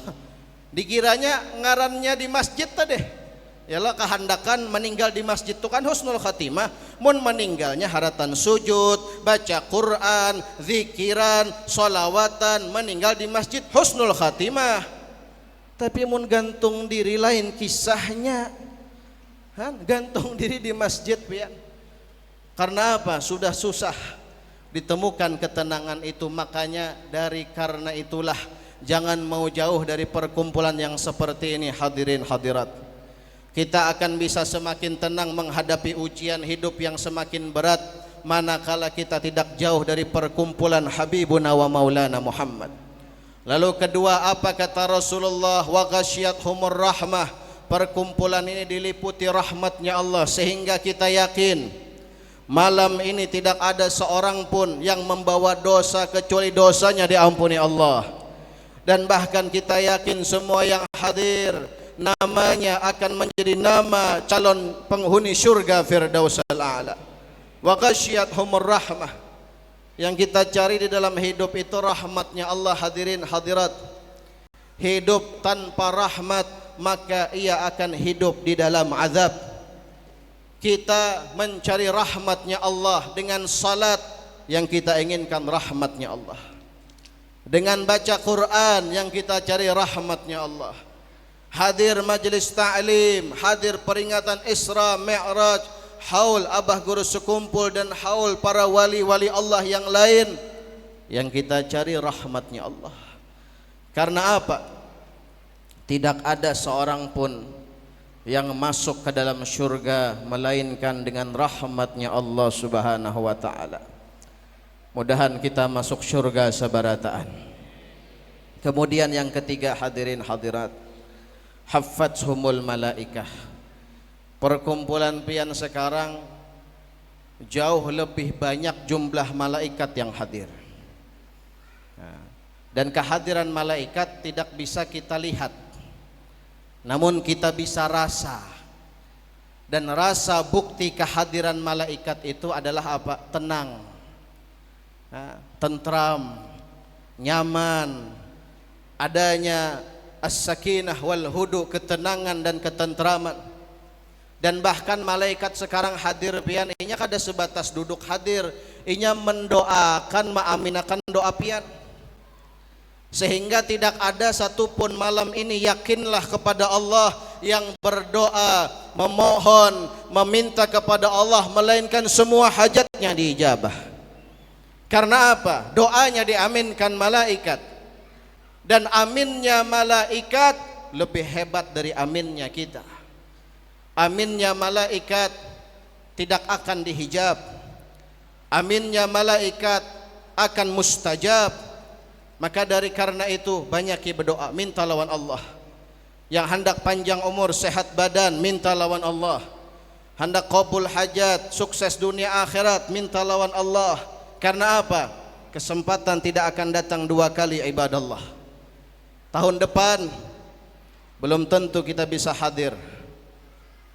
Speaker 4: Dikiranya ngarannya di masjid tadi Yalah kehandakan meninggal di masjid itu kan husnul khatimah. Mun meninggalnya haratan sujud, baca Quran, zikiran, solawatan, meninggal di masjid husnul khatimah. Tapi mun gantung diri lain kisahnya, gantung diri di masjid pian. Karena apa? Sudah susah ditemukan ketenangan itu. Makanya karena itulah jangan mau jauh dari perkumpulan yang seperti ini, hadirin hadirat. Kita akan bisa semakin tenang menghadapi ujian hidup yang semakin berat manakala kita tidak jauh dari perkumpulan Habibuna wa Maulana Muhammad. Lalu kedua, apa kata Rasulullah? Wa ghasyiyathumur rahmah. Perkumpulan ini diliputi rahmatnya Allah sehingga kita yakin malam ini tidak ada seorang pun yang membawa dosa kecuali dosanya diampuni Allah. Dan bahkan kita yakin semua yang hadir namanya akan menjadi nama calon penghuni surga Firdausul A'la. Wa ghasyiyathumur rahmah. Yang kita cari di dalam hidup itu rahmatnya Allah, hadirin hadirat. Hidup tanpa rahmat maka ia akan hidup di dalam azab. Kita mencari rahmatnya Allah dengan salat yang kita inginkan rahmatnya Allah. Dengan baca Quran yang kita cari rahmatnya Allah. Hadir majelis ta'lim, hadir peringatan Isra Mi'raj, haul abah guru sekumpul dan haul para wali-wali Allah yang lain, yang kita cari rahmatnya Allah. Karena apa? Tidak ada seorang pun yang masuk ke dalam syurga melainkan dengan rahmatnya Allah subhanahu wa ta'ala. Mudahan kita masuk syurga sabarataan. Kemudian yang ketiga, hadirin hadirat, haffathumul malaikah. Perkumpulan pian sekarang jauh lebih banyak jumlah malaikat yang hadir. Dan kehadiran malaikat tidak bisa kita lihat, namun kita bisa rasa. Dan rasa bukti kehadiran malaikat itu adalah apa? Tenang, tentram, nyaman, adanya as-sakinah wal hudu, ketenangan dan ketentraman. Dan bahkan malaikat sekarang hadir pian, inya kada sebatas duduk hadir, inya mendoakan, maaminakan doa pian. Sehingga tidak ada satupun malam ini, yakinlah kepada Allah, yang berdoa, memohon, meminta kepada Allah melainkan semua hajatnya diijabah. Karena apa? Doanya diaminkan malaikat. Dan aminnya malaikat lebih hebat dari aminnya kita. Aminnya malaikat tidak akan dihijab. Aminnya malaikat akan mustajab. Maka dari karena itu banyak berdoa, minta lawan Allah. Yang hendak panjang umur, sehat badan, minta lawan Allah. Hendak qabul hajat, sukses dunia akhirat, minta lawan Allah. Karena apa? Kesempatan tidak akan datang dua kali, ibadallah. Tahun depan belum tentu kita bisa hadir,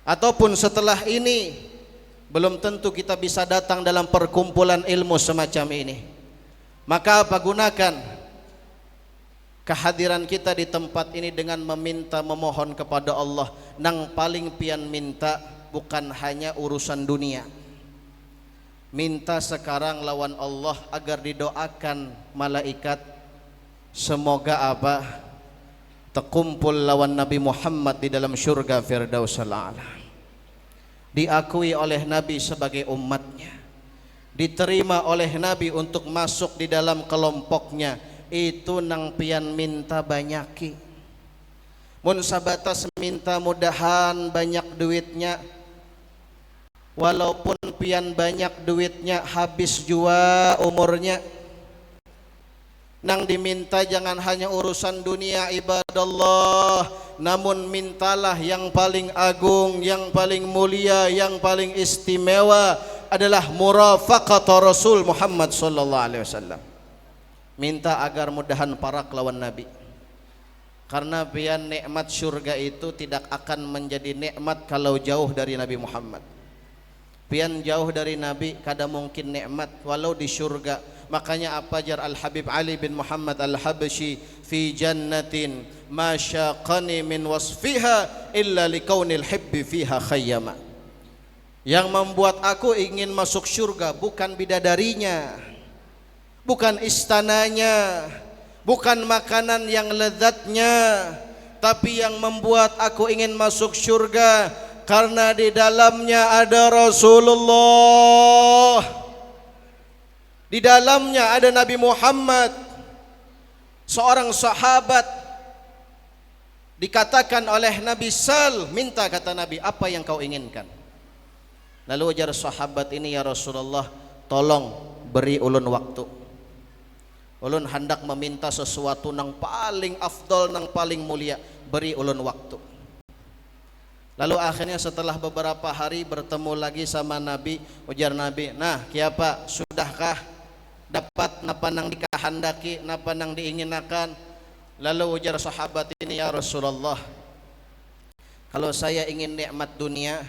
Speaker 4: ataupun setelah ini belum tentu kita bisa datang dalam perkumpulan ilmu semacam ini. Maka apa? Gunakan kehadiran kita di tempat ini dengan meminta, memohon kepada Allah. Nang paling pian minta bukan hanya urusan dunia. Minta sekarang lawan Allah agar didoakan malaikat, semoga apa? Terkumpul lawan Nabi Muhammad di dalam syurga Firdausul A'la. Diakui oleh Nabi sebagai umatnya, diterima oleh Nabi untuk masuk di dalam kelompoknya. Itu nang pian minta banyaki. Mun sabatas minta mudahan banyak duitnya, walaupun pian banyak duitnya habis jua umurnya. Nang diminta jangan hanya urusan dunia, ibadallah, namun mintalah yang paling agung, yang paling mulia, yang paling istimewa adalah murafaqat Rasul Muhammad sallallahu alaihi wasallam. Minta agar mudahan parak lawan Nabi. Karena pian nikmat syurga itu tidak akan menjadi nikmat kalau jauh dari Nabi Muhammad. Pian jauh dari Nabi kada mungkin nikmat walau di syurga. Makanya apa jar Al-Habib Ali bin Muhammad Al-Habsyi fi jannatin ma syaqani min wasfiha illa likaunil hibbi fiha khayyama. Yang membuat aku ingin masuk surga bukan bidadarinya, bukan istananya, bukan makanan yang lezatnya, tapi yang membuat aku ingin masuk surga karena di dalamnya ada Rasulullah. Di dalamnya ada Nabi Muhammad, seorang sahabat. Dikatakan oleh Nabi, sal, minta, kata Nabi, apa yang kau inginkan? Lalu ujar sahabat ini, ya Rasulullah, tolong beri ulun waktu. Ulun hendak meminta sesuatu nang paling afdol, nang paling mulia, beri ulun waktu. Lalu akhirnya setelah beberapa hari bertemu lagi sama Nabi, ujar Nabi, nah kiapa, sudahkah dapat napa nang dikahandaki, napa nang diinginakan? Lalu ujar sahabat ini, ya Rasulullah, kalau saya ingin nikmat dunia,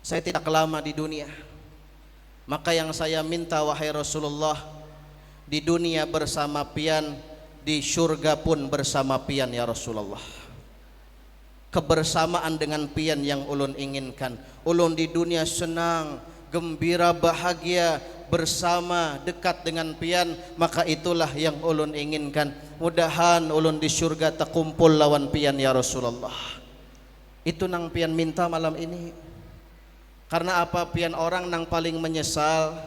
Speaker 4: saya tidak lama di dunia. Maka yang saya minta wahai Rasulullah, di dunia bersama pian, di surga pun bersama pian ya Rasulullah. Kebersamaan dengan pian yang ulun inginkan. Ulun di dunia senang, gembira, bahagia, bersama, dekat dengan pian, maka itulah yang ulun inginkan. Mudahan ulun di surga terkumpul lawan pian ya Rasulullah. Itu nang pian minta malam ini. Karena apa? Pian orang nang paling menyesal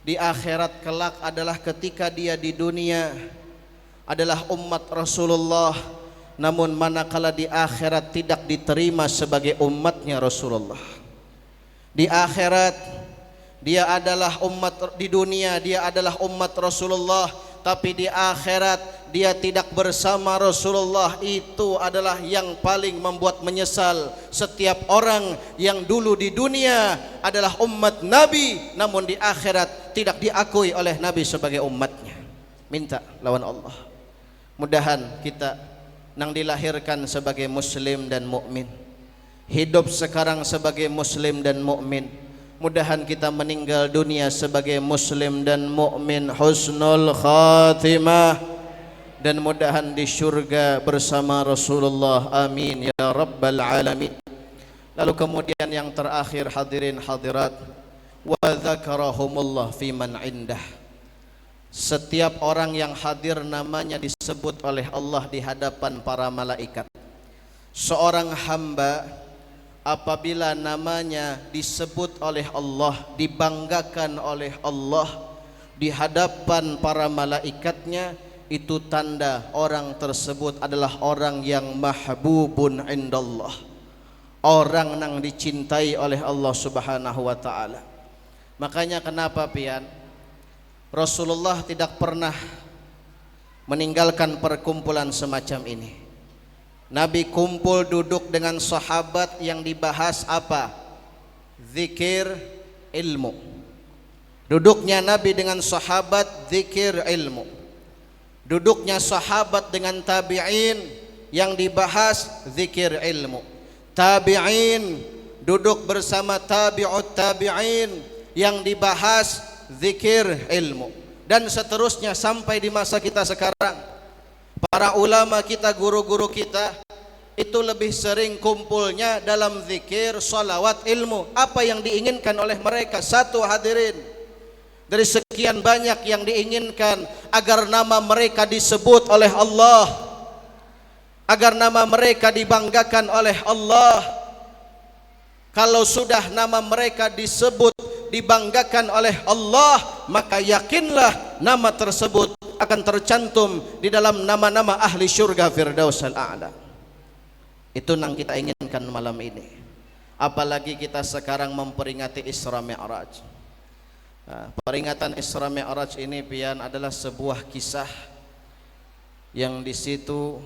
Speaker 4: di akhirat kelak adalah ketika dia di dunia adalah umat Rasulullah, namun manakala di akhirat tidak diterima sebagai umatnya Rasulullah. Di akhirat dia adalah umat, di dunia dia adalah umat Rasulullah, tapi di akhirat dia tidak bersama Rasulullah. Itu adalah yang paling membuat menyesal setiap orang yang dulu di dunia adalah umat Nabi, namun di akhirat tidak diakui oleh Nabi sebagai umatnya. Minta lawan Allah. Mudahan kita nang dilahirkan sebagai muslim dan mukmin, hidup sekarang sebagai muslim dan mukmin, mudahan kita meninggal dunia sebagai muslim dan mukmin husnul khatimah, dan mudahan di syurga bersama Rasulullah, amin ya rabbal alamin. Lalu kemudian yang terakhir, hadirin hadirat, wa dzakarahumullah fi man indah. Setiap orang yang hadir namanya disebut oleh Allah di hadapan para malaikat. Seorang hamba apabila namanya disebut oleh Allah, dibanggakan oleh Allah di hadapan para malaikatnya, itu tanda orang tersebut adalah orang yang mahbubun indallah, orang yang dicintai oleh Allah Subhanahu wa taala. Makanya kenapa pian Rasulullah tidak pernah meninggalkan perkumpulan semacam ini. Nabi kumpul duduk dengan sahabat yang dibahas apa? Zikir, ilmu. Duduknya Nabi dengan sahabat, zikir, ilmu. Duduknya sahabat dengan tabi'in, yang dibahas zikir, ilmu. Tabi'in duduk bersama tabi'ut tabi'in, yang dibahas zikir, ilmu. Dan seterusnya sampai di masa kita sekarang. Para ulama kita, guru-guru kita itu lebih sering kumpulnya dalam zikir, salawat, ilmu. Apa yang diinginkan oleh mereka? Satu, hadirin, dari sekian banyak yang diinginkan, agar nama mereka disebut oleh Allah, agar nama mereka dibanggakan oleh Allah. Kalau sudah nama mereka disebut, dibanggakan oleh Allah, maka yakinlah nama tersebut akan tercantum di dalam nama-nama ahli syurga Firdaus al-A'la. Itu yang kita inginkan malam ini. Apalagi kita sekarang memperingati Isra Mi'raj. Nah, peringatan Isra Mi'raj ini pian adalah sebuah kisah yang di situ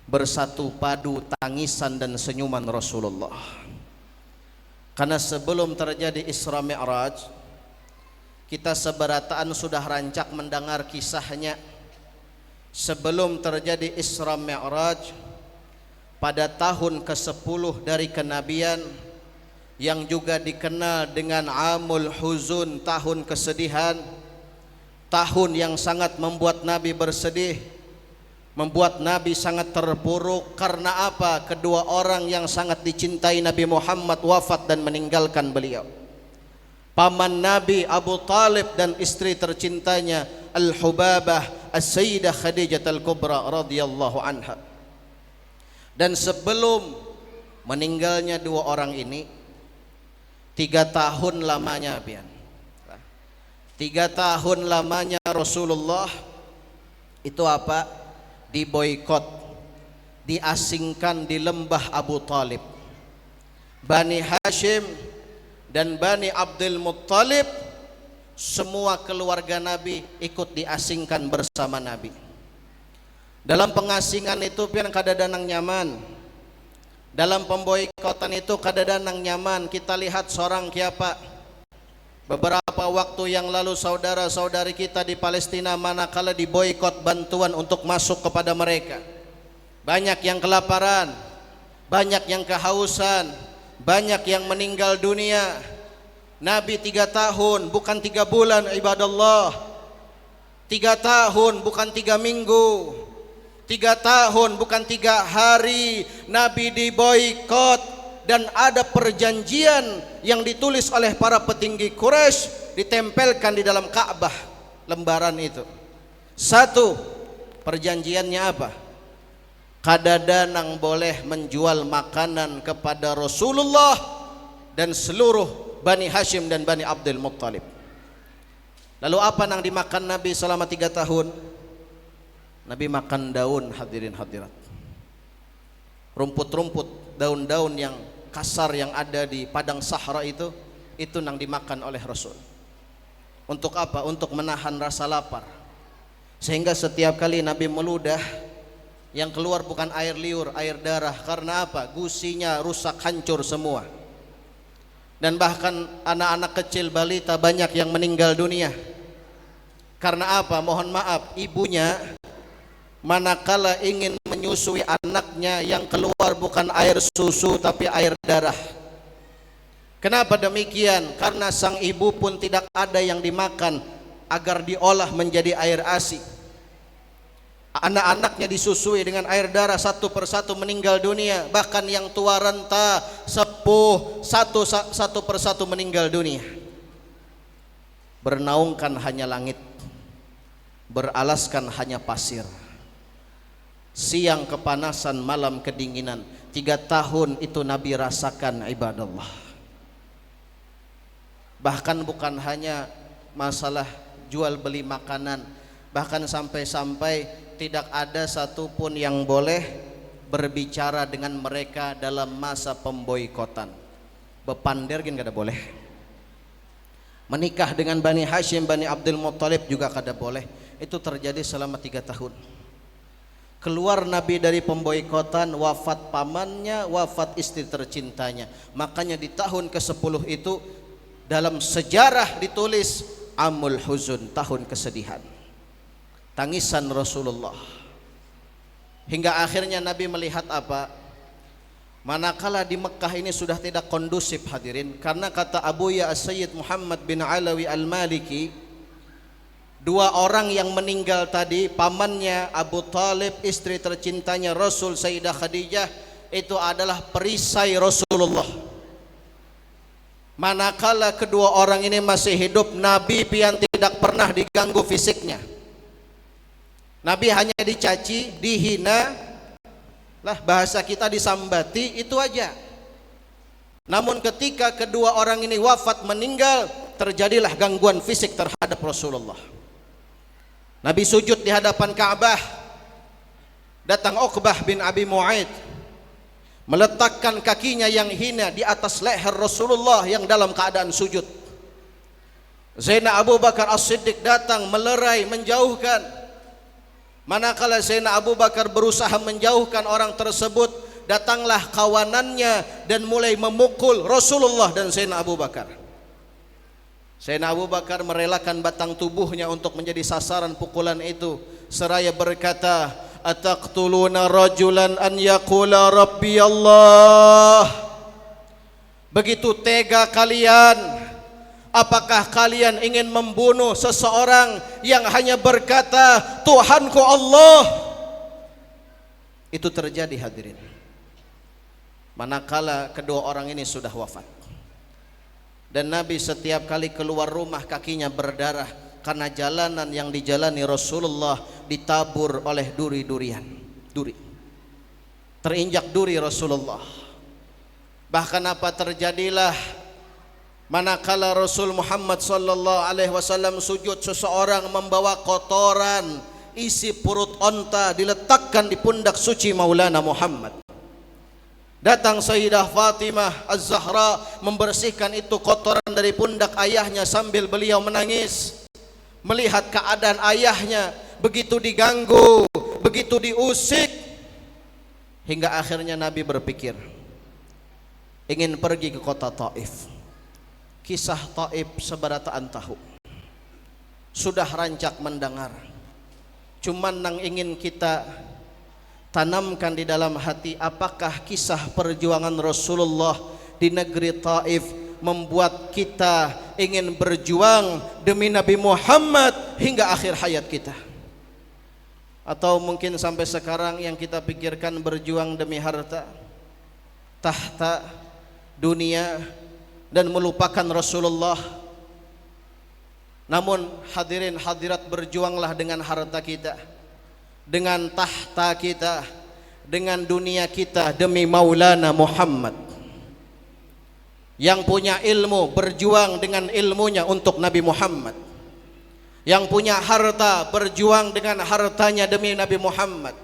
Speaker 4: bersatu padu tangisan dan senyuman Rasulullah. Karena sebelum terjadi Isra Mi'raj, kita seberataan sudah rancak mendengar kisahnya. Sebelum terjadi Isra Mi'raj, pada tahun ke-10 dari kenabian, yang juga dikenal dengan Amul Huzun, tahun kesedihan, tahun yang sangat membuat Nabi bersedih, membuat Nabi sangat terpuruk. Karena apa? Kedua orang yang sangat dicintai Nabi Muhammad wafat dan meninggalkan beliau. Paman Nabi Abu Talib dan istri tercintanya Al-Hubabah As-Sayyidah Khadijah Al-Kubra radhiyallahu anha. Dan sebelum meninggalnya dua orang ini, 3 tahun lamanya 3 tahun lamanya Rasulullah itu apa? Diboikot, diasingkan di lembah Abu Talib. Bani Hashim dan Bani Abdul Muttalib, semua keluarga Nabi ikut diasingkan bersama Nabi. Dalam pengasingan itu pian kadadanang nyaman. Dalam pemboikotan itu kadadanang nyaman. Kita lihat seorang kiapa beberapa waktu yang lalu saudara-saudari kita di Palestina manakala diboikot bantuan untuk masuk kepada mereka. Banyak yang kelaparan, banyak yang kehausan, banyak yang meninggal dunia. Nabi 3 tahun bukan 3 bulan ibadallah, 3 tahun bukan 3 minggu, 3 tahun bukan 3 hari Nabi diboikot. Dan ada perjanjian yang ditulis oleh para petinggi Quraisy, ditempelkan di dalam Ka'bah lembaran itu. 1, perjanjiannya apa? Kadadanang boleh menjual makanan kepada Rasulullah dan seluruh Bani Hashim dan Bani Abdul Muttalib. Lalu apa yang dimakan Nabi selama 3 tahun? Nabi makan daun, hadirin hadirat. Rumput-rumput, daun-daun yang kasar yang ada di padang Sahara itu yang dimakan oleh Rasul. Untuk apa? Untuk menahan rasa lapar. Sehingga setiap kali Nabi meludah, yang keluar bukan air liur, air darah. Karena apa? Gusinya rusak, hancur semua. Dan bahkan anak-anak kecil, balita banyak yang meninggal dunia. Karena apa? Mohon maaf, ibunya manakala ingin menyusui anaknya yang keluar bukan air susu tapi air darah. Kenapa demikian? Karena sang ibu pun tidak ada yang dimakan agar diolah menjadi air ASI. Anak-anaknya disusui dengan air darah, satu persatu meninggal dunia. Bahkan yang tua renta, sepuh, satu persatu meninggal dunia. Bernaungkan hanya langit, beralaskan hanya pasir. Siang kepanasan, malam kedinginan. 3 tahun itu Nabi rasakan ibadallah. Bahkan bukan hanya masalah jual beli makanan, bahkan sampai-sampai tidak ada satupun yang boleh berbicara dengan mereka dalam masa pemboikotan. Bepander gin kada boleh. Menikah dengan Bani Hashim, Bani Abdul Muttalib juga kada boleh. Itu terjadi selama 3 tahun. Keluar Nabi dari pemboikotan, wafat pamannya, wafat istri tercintanya. Makanya di tahun ke-10 itu dalam sejarah ditulis Amul Huzun, tahun kesedihan, tangisan Rasulullah. Hingga akhirnya Nabi melihat apa? Manakala di Mekah ini sudah tidak kondusif hadirin. Karena kata Abuya As-Sayyid Muhammad bin Alawi Al-Maliki, 2 orang yang meninggal tadi, pamannya Abu Talib, istri tercintanya Rasul Sayyidah Khadijah, itu adalah perisai Rasulullah. Manakala kedua orang ini masih hidup, Nabi pian tidak pernah diganggu fisiknya. Nabi hanya dicaci, dihina, lah bahasa kita disambati, itu aja. Namun ketika kedua orang ini wafat, meninggal, terjadilah gangguan fisik terhadap Rasulullah. Nabi sujud di hadapan Ka'bah. Datang Uqbah bin Abi Mu'aid, meletakkan kakinya yang hina di atas leher Rasulullah yang dalam keadaan sujud. Zainab Abu Bakar As-Siddiq datang melerai, menjauhkan. Manakala Zainab Abu Bakar berusaha menjauhkan orang tersebut, datanglah kawanannya dan mulai memukul Rasulullah dan Zainab Abu Bakar. Sayyidina Abu Bakar merelakan batang tubuhnya untuk menjadi sasaran pukulan itu, seraya berkata, ataqtuluna rajulan an yaqula rabbi Allah. Begitu tega kalian? Apakah kalian ingin membunuh seseorang yang hanya berkata Tuhanku Allah? Itu terjadi hadirin. Manakala kedua orang ini sudah wafat. Dan Nabi setiap kali keluar rumah kakinya berdarah karena jalanan yang dijalani Rasulullah ditabur oleh duri-durian. Duri. Terinjak duri Rasulullah. Bahkan apa terjadilah manakala Rasul Muhammad sallallahu alaihi wasallam sujud, seseorang membawa kotoran isi perut onta diletakkan di pundak suci Maulana Muhammad. Datang Sayyidah Fatimah Az-Zahra membersihkan itu kotoran dari pundak ayahnya sambil beliau menangis melihat keadaan ayahnya begitu diganggu, begitu diusik, hingga akhirnya Nabi berpikir ingin pergi ke kota Taif. Kisah Taif seberataan tahu, sudah rancak mendengar, cuman yang ingin kita tanamkan di dalam hati, apakah kisah perjuangan Rasulullah di negeri Taif membuat kita ingin berjuang demi Nabi Muhammad hingga akhir hayat kita? Atau mungkin sampai sekarang yang kita pikirkan berjuang demi harta, tahta, dunia, dan melupakan Rasulullah. Namun hadirin hadirat, berjuanglah dengan harta kita, dengan tahta kita, dengan dunia kita demi Maulana Muhammad. Yang punya ilmu berjuang dengan ilmunya untuk Nabi Muhammad. Yang punya harta berjuang dengan hartanya demi Nabi Muhammad.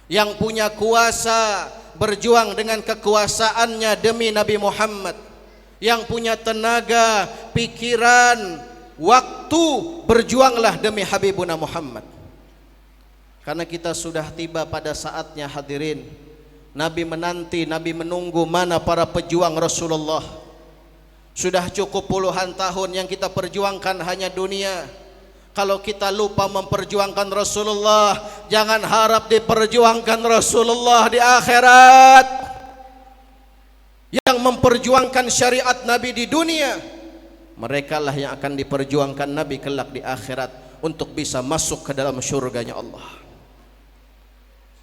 Speaker 4: Yang punya kuasa berjuang dengan kekuasaannya demi Nabi Muhammad. Yang punya tenaga, pikiran, waktu, berjuanglah demi Habibuna Muhammad. Karena kita sudah tiba pada saatnya hadirin. Nabi menanti, Nabi menunggu mana para pejuang Rasulullah. Sudah cukup puluhan tahun yang kita perjuangkan hanya dunia. Kalau kita lupa memperjuangkan Rasulullah, jangan harap diperjuangkan Rasulullah di akhirat. Yang memperjuangkan syariat Nabi di dunia, mereka lah yang akan diperjuangkan Nabi kelak di akhirat untuk bisa masuk ke dalam syurganya Allah.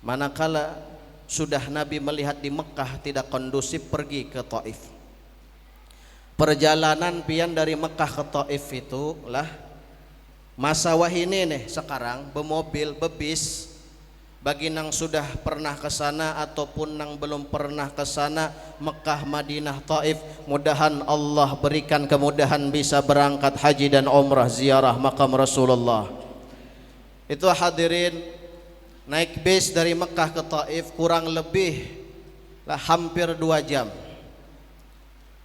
Speaker 4: Manakala sudah Nabi melihat di Mekah tidak kondusif, pergi ke Taif. Perjalanan pian dari Mekah ke Taif itu lah masa wahini nih sekarang bermobil, bebis. Bagi nang sudah pernah ke sana ataupun nang belum pernah ke sana, Mekah, Madinah, Taif, mudahan Allah berikan kemudahan bisa berangkat haji dan umrah ziarah makam Rasulullah. Itu hadirin, naik bis dari Mekah ke Taif kurang lebih lah hampir 2 jam.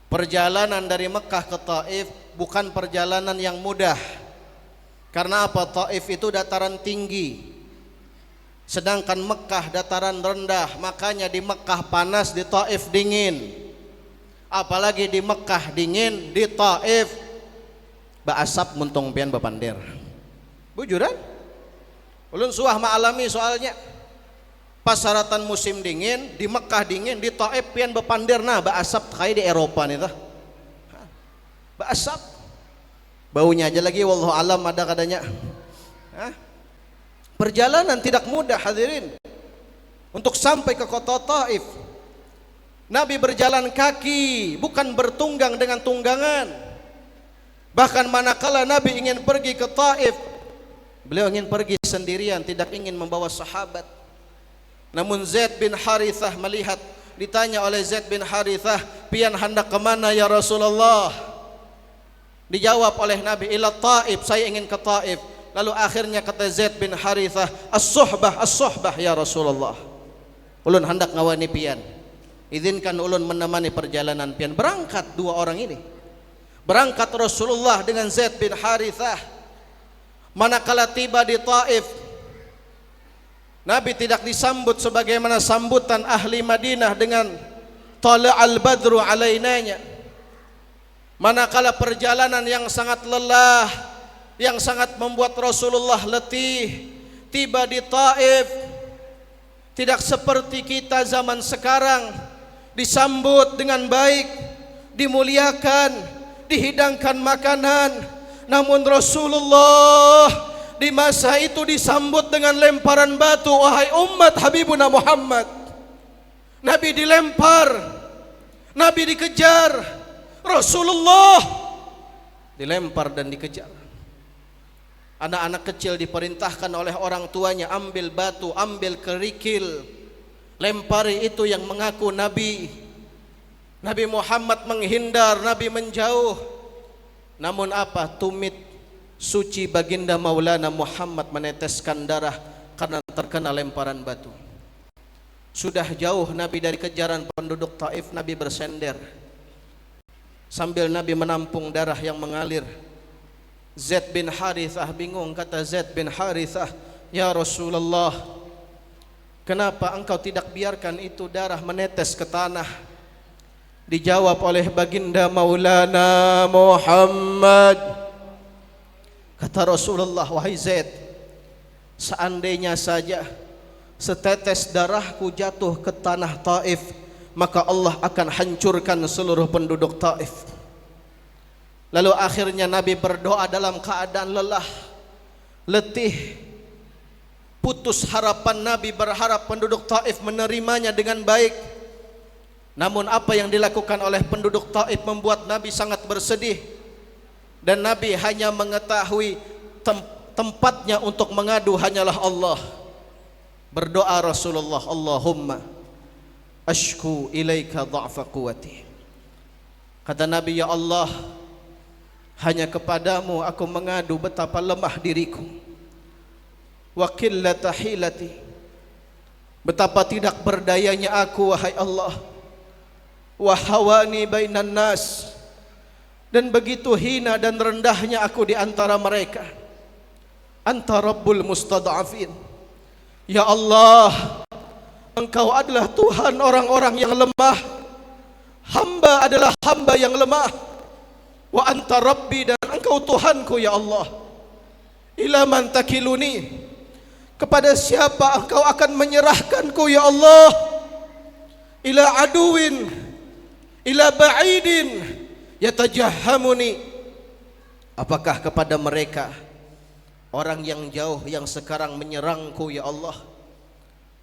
Speaker 4: Perjalanan dari Mekah ke Taif bukan perjalanan yang mudah. Karena apa? Taif itu dataran tinggi, sedangkan Mekah dataran rendah. Makanya di Mekah panas, di Taif dingin. Apalagi di Mekah dingin, di Taif baasap muntung pian bapandir. Bujuran? Ulun suah ma'alami soalnya. Pasaratan musim dingin, di Mekah dingin, di Taif pian bapandir. Nah baasap kayak di Eropa nih tah. Baasap. Baunya aja lagi wallahu alam ada kadanya. Perjalanan tidak mudah hadirin. Untuk sampai ke kota Taif, Nabi berjalan kaki, bukan bertunggang dengan tunggangan. Bahkan manakala Nabi ingin pergi ke Taif, beliau ingin pergi sendirian, tidak ingin membawa sahabat. Namun Zaid bin Harithah melihat, ditanya oleh Zaid bin Harithah, pian hendak kemana ya Rasulullah? Dijawab oleh Nabi, ila Taif, saya ingin ke Taif. Lalu akhirnya kata Zaid bin Harithah, as-suhbah, as-suhbah ya Rasulullah. Ulun hendak ngawani pian, izinkan ulun menemani perjalanan pian. Berangkat 2 orang ini. Berangkat Rasulullah dengan Zaid bin Harithah. Manakala tiba di Taif, Nabi tidak disambut sebagaimana sambutan ahli Madinah dengan tala'al badru alainanya. Manakala perjalanan yang sangat lelah, yang sangat membuat Rasulullah letih, tiba di Taif, tidak seperti kita zaman sekarang disambut dengan baik, dimuliakan, dihidangkan makanan. Namun Rasulullah di masa itu disambut dengan lemparan batu. Wahai umat Habibuna Muhammad, Nabi dilempar, Nabi dikejar, Rasulullah dilempar dan dikejar. Anak-anak kecil diperintahkan oleh orang tuanya, ambil batu, ambil kerikil, lempari itu yang mengaku Nabi. Nabi Muhammad menghindar, Nabi menjauh. Namun apa? Tumit suci baginda Maulana Muhammad meneteskan darah karena terkena lemparan batu. Sudah jauh Nabi dari kejaran penduduk Taif, Nabi bersender. Sambil Nabi menampung darah yang mengalir, Zaid bin Harithah bingung. Kata Zaid bin Harithah, ya Rasulullah, kenapa engkau tidak biarkan itu darah menetes ke tanah? Dijawab oleh baginda Maulana Muhammad, kata Rasulullah, wahai Zaid, seandainya saja setetes darahku jatuh ke tanah Taif, maka Allah akan hancurkan seluruh penduduk Taif. Lalu akhirnya Nabi berdoa dalam keadaan lelah, letih, putus harapan. Nabi berharap penduduk Taif menerimanya dengan baik. Namun apa yang dilakukan oleh penduduk Taif membuat Nabi sangat bersedih. Dan Nabi hanya mengetahui tempatnya untuk mengadu hanyalah Allah. Berdoa Rasulullah, Allahumma ashku ilaika dha'fa quwati. Kata Nabi, ya Allah, hanya kepadamu aku mengadu betapa lemah diriku, wa qillata hilati, betapa tidak berdayanya aku wahai Allah, wa hawani bainan nas, dan begitu hina dan rendahnya aku di antara mereka. Anta rabbul mustad'afin, ya Allah, engkau adalah Tuhan orang-orang yang lemah, hamba adalah hamba yang lemah. Wa anta rabbi, dan engkau Tuhanku ya Allah. Ila man takiluni, kepada siapa engkau akan menyerahkanku ya Allah? Ila aduwin, ila ba'idin yatajahhamuni, apakah kepada mereka orang yang jauh yang sekarang menyerangku ya Allah?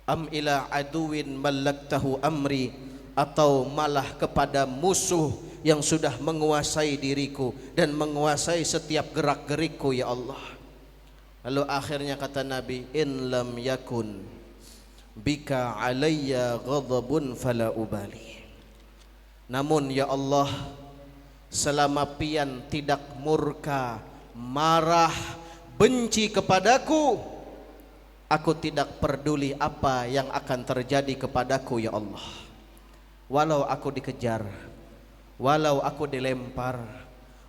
Speaker 4: Am ila aduwin malaktahu amri, atau malah kepada musuh yang sudah menguasai diriku dan menguasai setiap gerak-gerikku ya Allah. Lalu akhirnya kata Nabi, in lam yakun bika alayya ghadabun fala ubali. Namun ya Allah, selama pian tidak murka, marah, benci kepadaku, aku tidak peduli apa yang akan terjadi kepadaku ya Allah. Walau aku dikejar, walau aku dilempar,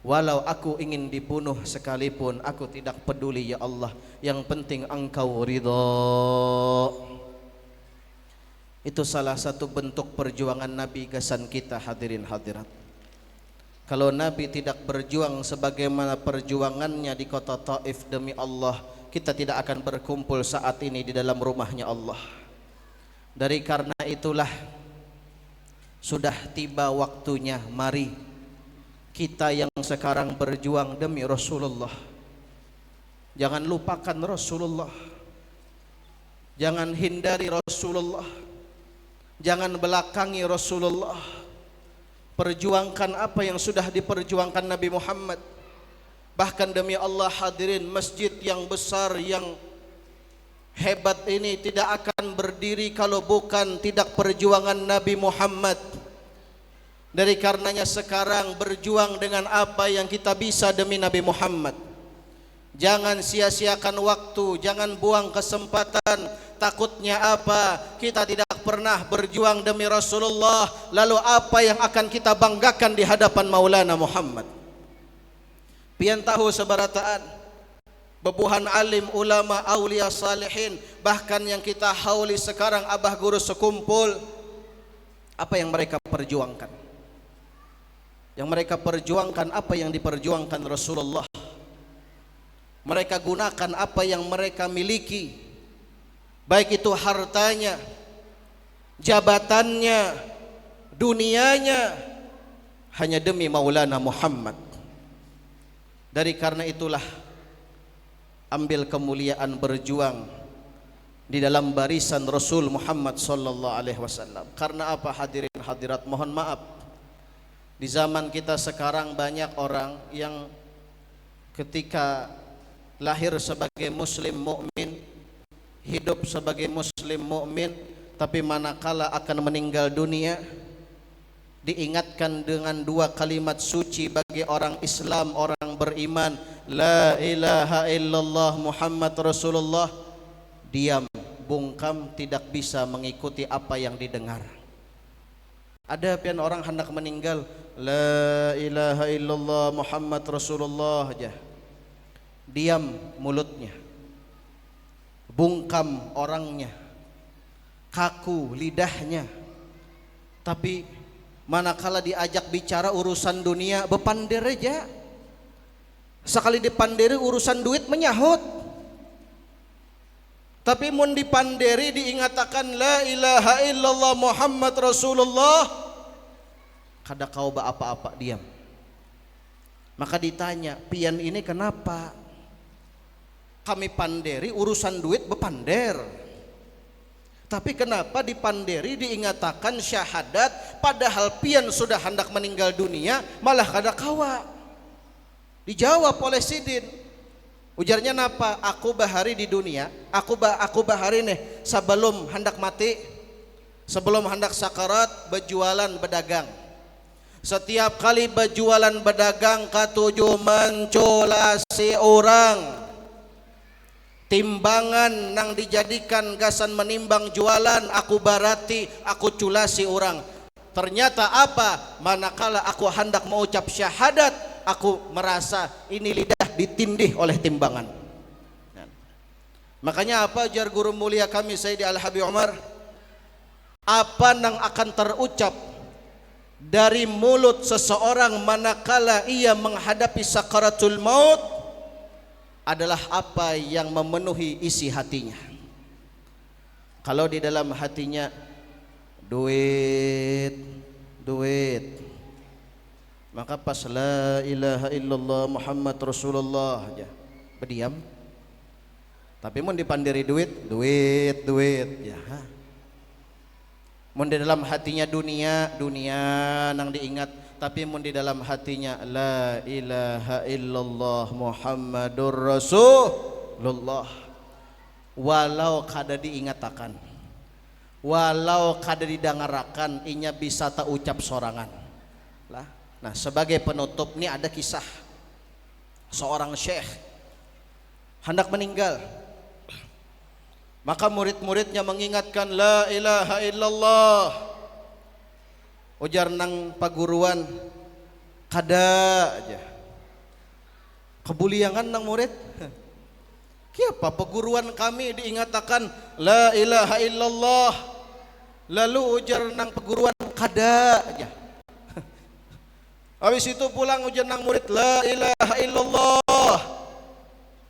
Speaker 4: walau aku ingin dibunuh sekalipun, aku tidak peduli ya Allah. Yang penting engkau ridha. Itu salah satu bentuk perjuangan Nabi, gasan kita hadirin hadirat. Kalau Nabi tidak berjuang sebagaimana perjuangannya di kota Taif demi Allah, kita tidak akan berkumpul saat ini di dalam rumahnya Allah. Dari karena itulah sudah tiba waktunya, mari kita yang sekarang berjuang demi Rasulullah, jangan lupakan Rasulullah, jangan hindari Rasulullah, jangan belakangi Rasulullah. Perjuangkan apa yang sudah diperjuangkan Nabi Muhammad. Bahkan demi Allah hadirin, masjid yang besar yang hebat ini tidak akan berdiri kalau bukan tidak perjuangan Nabi Muhammad. Dari karenanya sekarang berjuang dengan apa yang kita bisa demi Nabi Muhammad. Jangan sia-siakan waktu, jangan buang kesempatan. Takutnya apa? Kita tidak pernah berjuang demi Rasulullah, lalu apa yang akan kita banggakan di hadapan Maulana Muhammad? Pian tahu sebarataan bebuhan alim, ulama, aulia, salihin, bahkan yang kita hauli sekarang abah guru sekumpul, apa yang mereka perjuangkan? Yang mereka perjuangkan apa yang diperjuangkan Rasulullah. Mereka gunakan apa yang mereka miliki, baik itu hartanya, jabatannya, dunianya, hanya demi Maulana Muhammad. Dari karena itulah ambil kemuliaan, berjuang di dalam barisan Rasul Muhammad sallallahu alaihi wasallam. Karena apa hadirin hadirat, mohon maaf, di zaman kita sekarang banyak orang yang ketika lahir sebagai muslim mukmin, hidup sebagai muslim mukmin, tapi manakala akan meninggal dunia diingatkan dengan dua kalimat suci bagi orang Islam, orang beriman, la ilaha illallah Muhammad Rasulullah, diam, bungkam, tidak bisa mengikuti apa yang didengar. Ada pian orang hendak meninggal, la ilaha illallah Muhammad Rasulullah aja, diam mulutnya, bungkam orangnya, kaku lidahnya. Tapi manakala diajak bicara urusan dunia, bepander aja. Sekali dipanderi urusan duit menyahut. Tapi mun dipanderi diingatakan la ilaha illallah Muhammad Rasulullah, kada kau apa-apa, diam. Maka ditanya, pian ini kenapa? Kami panderi urusan duit bepander. Tapi kenapa dipanderi diingatakan syahadat, padahal pian sudah hendak meninggal dunia malah kada kawa? Dijawab oleh Sidin. Ujarnya napa? Aku bahari di dunia, aku bahari nih sebelum hendak mati, sebelum hendak sakarat, berjualan berdagang. Setiap kali berjualan berdagang katuju menculasi orang. Timbangan nang dijadikan gasan menimbang jualan, aku barati, aku culasi orang. Ternyata apa? Manakala aku hendak mengucap syahadat, aku merasa ini lidah ditindih oleh timbangan. Makanya apa jar guru mulia kami Sayyidi Al-Habib Umar, apa nang akan terucap dari mulut seseorang manakala ia menghadapi sakaratul maut adalah apa yang memenuhi isi hatinya. Kalau di dalam hatinya duit, maka pas la ilaha illallah Muhammad Rasulullah aja berdiam. Tapi mun dipandiri duit ya. Mun di dalam hatinya dunia nang diingat, tapi mun di dalam hatinya la ilaha illallah Muhammadur Rasulullah, walau kada diingatakan, walau kada didangarakan, inya bisa tak ucap sorangan lah. Nah, sebagai penutup ini ada kisah seorang syekh hendak meninggal, maka murid-muridnya mengingatkan la ilaha illallah. Ujar nang paguruan, kada aja kebuliangan nang murid. Kiapa paguruan kami diingatakan la ilaha illallah, lalu ujar nang paguruan kada aja. Habis itu pulang ujar nang murid la ilaha illallah,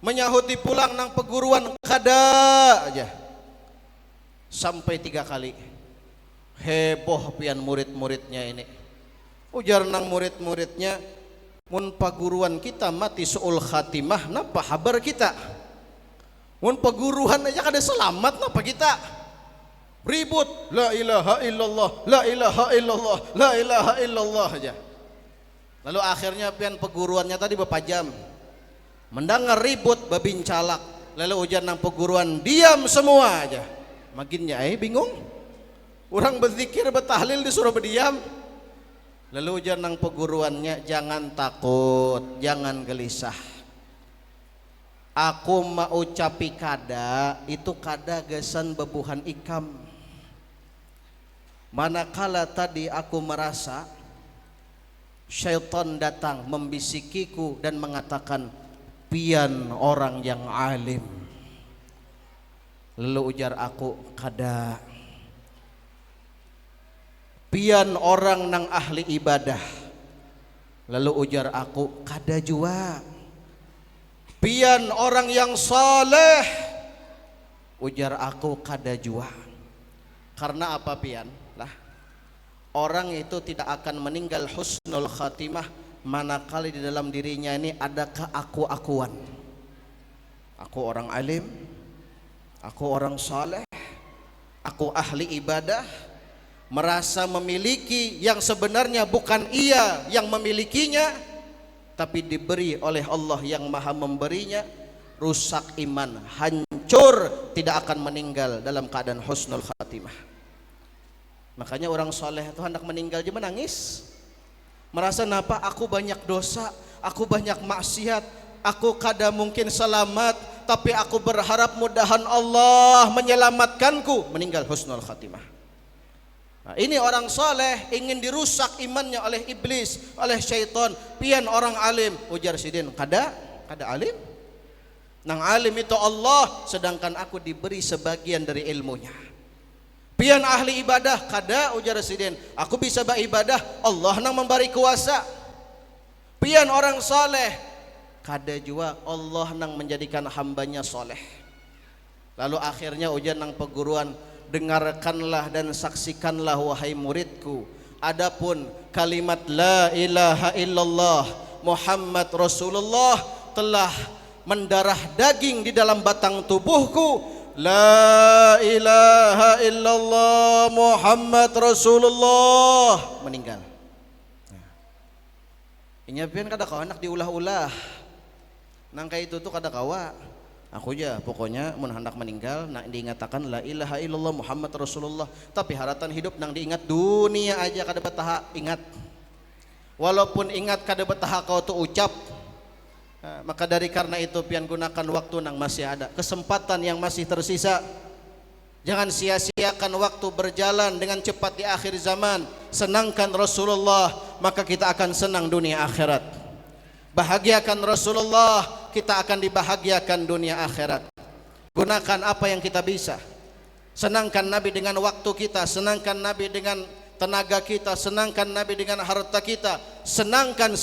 Speaker 4: menyahuti pulang nang peguruan kada aja. Sampai 3 kali. Heboh pian murid-muridnya ini. Ujar nang murid-muridnya, mun paguruan kita mati suul khatimah, napa habar kita? Mun paguruan aja kada selamat, napa kita? Ribut la ilaha illallah, la ilaha illallah, la ilaha illallah aja. Lalu akhirnya pian peguruannya tadi berpajam, mendengar ribut babincalak. Lalu ujar nang peguruan, diam semua aja. Makinnya bingung, orang berzikir bertahlil disuruh berdiam. Lalu ujar nang peguruannya, jangan takut, jangan gelisah. Aku mau ucapi kada, itu kada gasan bebuhan ikam. Manakala tadi aku merasa syaitan datang membisikiku dan mengatakan, pian orang yang alim. Lalu ujar aku, kada. Pian orang nang ahli ibadah. Lalu ujar aku, kada jua. Pian orang yang saleh. Ujar aku, kada jua. Karena apa pian? Lah, orang itu tidak akan meninggal husnul khatimah manakala di dalam dirinya ini ada keaku-akuan. Aku orang alim, aku orang saleh, aku ahli ibadah, merasa memiliki yang sebenarnya bukan ia yang memilikinya, tapi diberi oleh Allah yang maha memberinya, rusak iman, hancur, tidak akan meninggal dalam keadaan husnul khatimah. Makanya orang soleh itu hendak meninggal aja menangis, merasa napa aku banyak dosa, aku banyak maksiat, aku kada mungkin selamat, tapi aku berharap mudahan Allah menyelamatkanku, meninggal husnul khatimah. Nah, ini orang soleh ingin dirusak imannya oleh iblis, oleh syaitan. Pian orang alim, ujar sidin, kada alim. Nang alim itu Allah, sedangkan aku diberi sebagian dari ilmunya. Pian ahli ibadah, kada, ujar sidin, aku bisa beribadah, Allah nang memberi kuasa. Pian orang soleh, kada jua, Allah nang menjadikan hambanya soleh. Lalu akhirnya ujar nang peguruan, dengarkanlah dan saksikanlah wahai muridku, adapun kalimat la ilaha illallah Muhammad Rasulullah telah mendarah daging di dalam batang tubuhku. La ilaha illallah Muhammad Rasulullah, meninggal. Inya pian kada kawa anak diulah-ulah. Nang kayak itu tuh kada kawa. Aku aja pokoknya mun hendak meninggal nak diingatakan la ilaha illallah Muhammad Rasulullah, tapi haratan hidup nang diingat dunia aja kada betaha ingat. Walaupun ingat kada betaha kau tuh ucap. Nah, maka dari karena itu pian gunakan waktu nang masih ada, kesempatan yang masih tersisa. Jangan sia-siakan waktu berjalan dengan cepat di akhir zaman. Senangkan Rasulullah, maka kita akan senang dunia akhirat. Bahagiakan Rasulullah, kita akan dibahagiakan dunia akhirat. Gunakan apa yang kita bisa. Senangkan Nabi dengan waktu kita, senangkan Nabi dengan tenaga kita, senangkan Nabi dengan harta kita, senangkan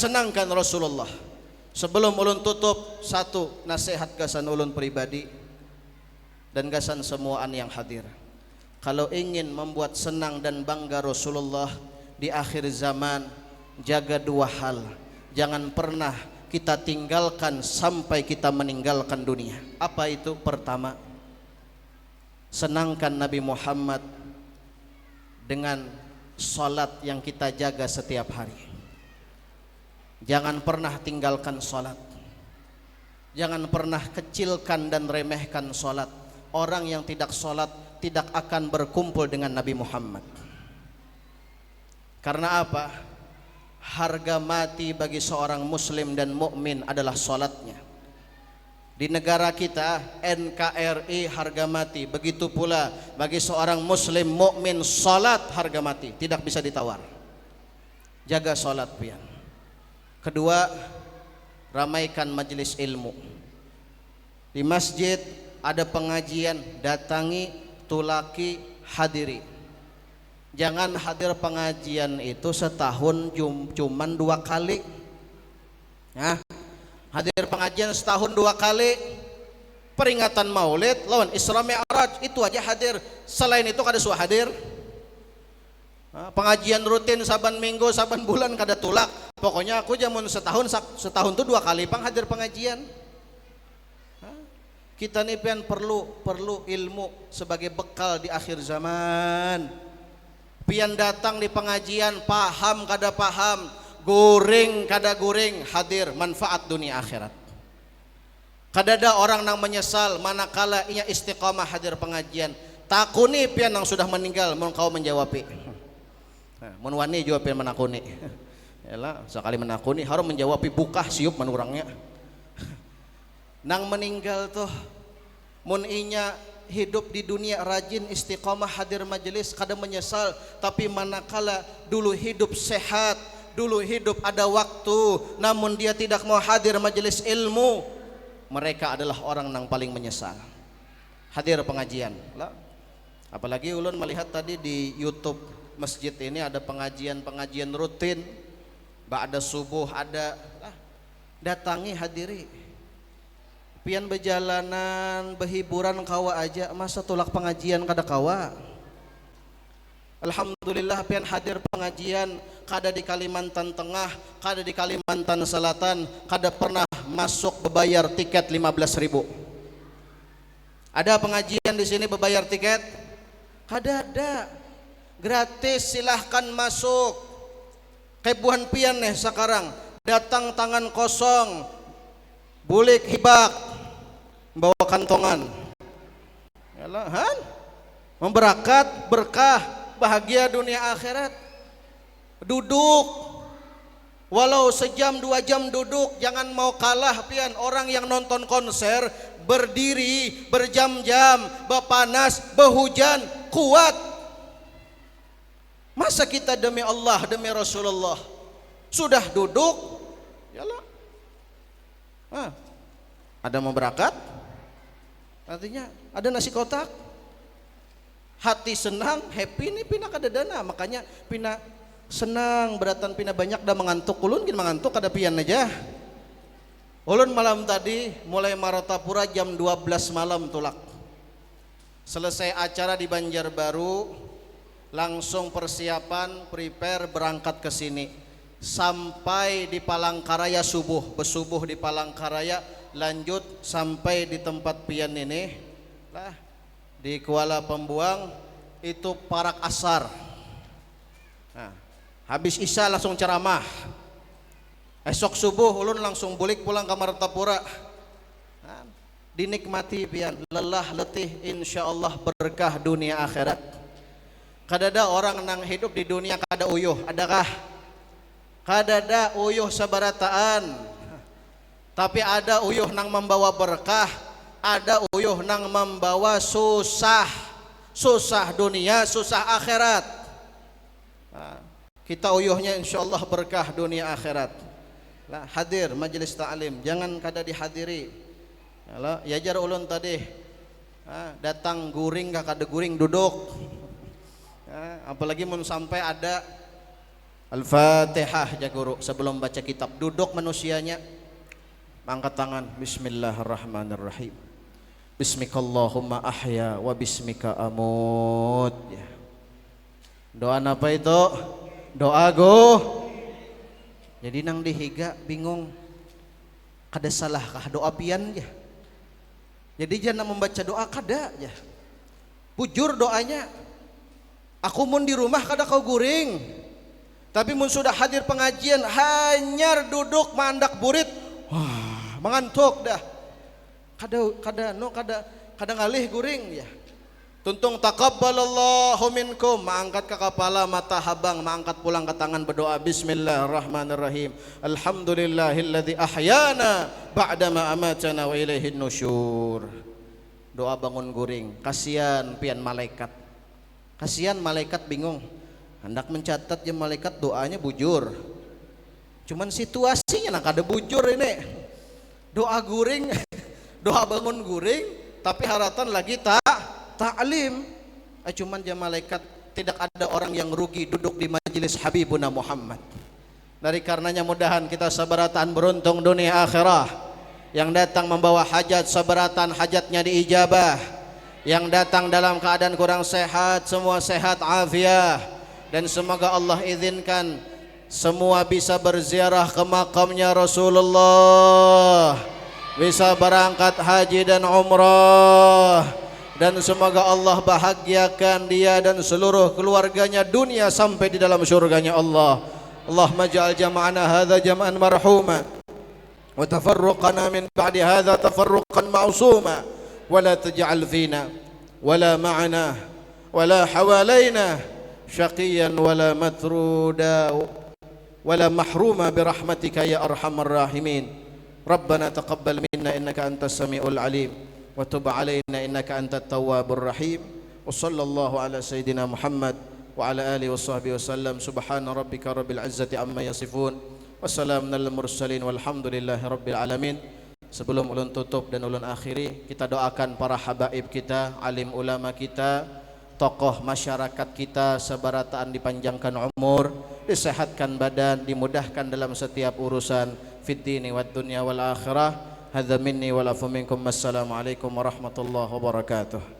Speaker 4: Rasulullah. Sebelum ulun tutup, satu nasihat gasan ulun pribadi dan gasan semuaan yang hadir. Kalau ingin membuat senang dan bangga Rasulullah di akhir zaman, jaga dua hal. Jangan pernah kita tinggalkan sampai kita meninggalkan dunia. Apa itu? Pertama, senangkan Nabi Muhammad dengan salat yang kita jaga setiap hari. Jangan pernah tinggalkan salat. Jangan pernah kecilkan dan remehkan salat. Orang yang tidak salat tidak akan berkumpul dengan Nabi Muhammad. Karena apa? Harga mati bagi seorang muslim dan mukmin adalah salatnya. Di negara kita NKRI harga mati, begitu pula bagi seorang muslim mukmin salat harga mati, tidak bisa ditawar. Jaga salat pian. Kedua, ramaikan majelis ilmu. Di masjid ada pengajian, datangi, tulaki, hadiri. Jangan hadir pengajian itu setahun cuman 2 kali. Nah, hadir pengajian setahun 2 kali. Peringatan Maulid lawan Isra Mi'raj itu aja hadir. Selain itu kada suah hadir. Pengajian rutin saban minggu, saban bulan kada tulak. Pokoknya aku jamun setahun tuh 2 kali pang hadir pengajian. Kita nih pian perlu ilmu sebagai bekal di akhir zaman. Pian datang di pengajian, paham kada paham, goreng kada goreng, hadir, manfaat dunia akhirat. Kada ada orang nang menyesal manakala ia istiqamah hadir pengajian. Takuni pian nang sudah meninggal mun kau menjawabi. Mun wani jawab pian menakuni. Yalah, sekali menakuni harus menjawab buka siup menurangnya. Nang meninggal tuh mun inya hidup di dunia rajin istiqamah hadir majelis kada menyesal, tapi manakala dulu hidup sehat, dulu hidup ada waktu, namun dia tidak mau hadir majelis ilmu, mereka adalah orang yang paling menyesal. Hadir pengajian lah. Apalagi ulun melihat tadi di YouTube masjid ini ada pengajian rutin, ba'da subuh ada, datangi hadiri. Pian berjalanan, berhiburan kawa aja, masa tulak pengajian kada kawa. Alhamdulillah pian hadir pengajian, kada di Kalimantan Tengah, kada di Kalimantan Selatan, kada pernah masuk berbayar tiket 15.000. Ada pengajian di sini berbayar tiket? Ada. Gratis, silahkan masuk. Kebuhan pian nih sekarang, datang tangan kosong, bulik hibak, bawa kantongan. Yalah, han? Memberakat, berkah, bahagia dunia akhirat. Duduk, walau sejam 2 jam duduk, jangan mau kalah pian. Orang yang nonton konser berdiri berjam-jam, bepanas, berhujan, kuat. Masa kita demi Allah, demi Rasulullah sudah duduk, yalah. Ada mau berakat, artinya ada nasi kotak, hati senang, happy nih pina kada dana, makanya pina senang beratan pina banyak dah mengantuk. Ulun gin mengantuk kada pian aja. Ulun malam tadi mulai Maratapura jam 12 malam tulak. Selesai acara di Banjarbaru, langsung persiapan prepare berangkat ke sini. Sampai di Palangkaraya subuh, bersubuh di Palangkaraya, lanjut sampai di tempat pian ini lah di Kuala Pembuang itu parak asar. Nah, habis isya langsung ceramah. Esok subuh ulun langsung bulik pulang ke Martapura. Nah, dinikmati pian, lelah letih insyaallah berkah dunia akhirat. Kadada orang nang hidup di dunia kada uyuh, adakah? Kadada uyuh sabarataan. Tapi ada uyuh nang membawa berkah, ada uyuh nang membawa susah. Susah dunia, susah akhirat. Nah, kita uyuhnya insyaallah berkah dunia akhirat. Lah, hadir majelis ta'lim, jangan kada dihadiri. Ya jar ulun tadi, datang guring gak kada guring duduk. Apalagi mun sampai ada Al-Fatihah ya guru sebelum baca kitab, duduk manusianya, angkat tangan, Bismillahirrahmanirrahim. Bismikallahumma ahya wa bismika amut. Ya. Doa apa itu? Doa go. Jadi nang dihiga bingung, kada salah kah doa pian ya. Jadi jangan membaca doa kada ya. Bujur doanya. Aku mun di rumah kada kau guring. Tapi mun sudah hadir pengajian hanyar duduk mandak burit, wah, mengantuk dah. Kada ngalih guring ya. Tuntung taqabbalallahu minkum, mengangkat ke kepala, mata habang, mengangkat pulang ke tangan, berdoa Bismillahirrahmanirrahim. Alhamdulillahilladzi ahyana ba'dama amatana wa ilaihin nusyur. Doa bangun guring. Kasihan pian malaikat. Kasihan malaikat bingung. Hendak mencatat ya malaikat doanya bujur. Cuman situasinya nak ada bujur ini. Doa guring, doa bangun guring, tapi haratan lagi ta'lim. Cuman ya malaikat, tidak ada orang yang rugi duduk di majelis Habibuna Muhammad. Dari karenanya mudahan kita sabaratan beruntung dunia akhirah. Yang datang membawa hajat sabaratan hajatnya diijabah. Yang datang dalam keadaan kurang sehat, semua sehat afiah. Dan semoga Allah izinkan semua bisa berziarah ke makamnya Rasulullah, bisa berangkat haji dan umrah. Dan semoga Allah bahagiakan dia dan seluruh keluarganya dunia sampai di dalam surganya Allah. Allahumma ja'al jama'ana hadha jama'an marhuma wa tafarruqana min ba'di hadha tafarruqan ma'suma wa la taj'al fina wa la ma'ana wa la hawalaina syaqiyan wa la matruda wa la mahruma birahmatika ya arhamar rahimin. Rabbana taqabbal minna innaka antas samiul alim wa tub alaina innaka antat tawwabur rahim. Wa sallallahu ala sayidina Muhammad wa ala alihi washabbihi wasallam. Subhana rabbika rabbil izzati amma yasifun wa salamun alal mursalin walhamdulillahi rabbil alamin. Sebelum ulun tutup dan ulun akhiri, kita doakan para habaib kita, alim ulama kita, tokoh masyarakat kita, sebarataan dipanjangkan umur, disehatkan badan, dimudahkan dalam setiap urusan fid dini wad dunya wal akhirah. Hadza minni wa lafu minkum. Wassalamualaikum warahmatullahi wabarakatuh.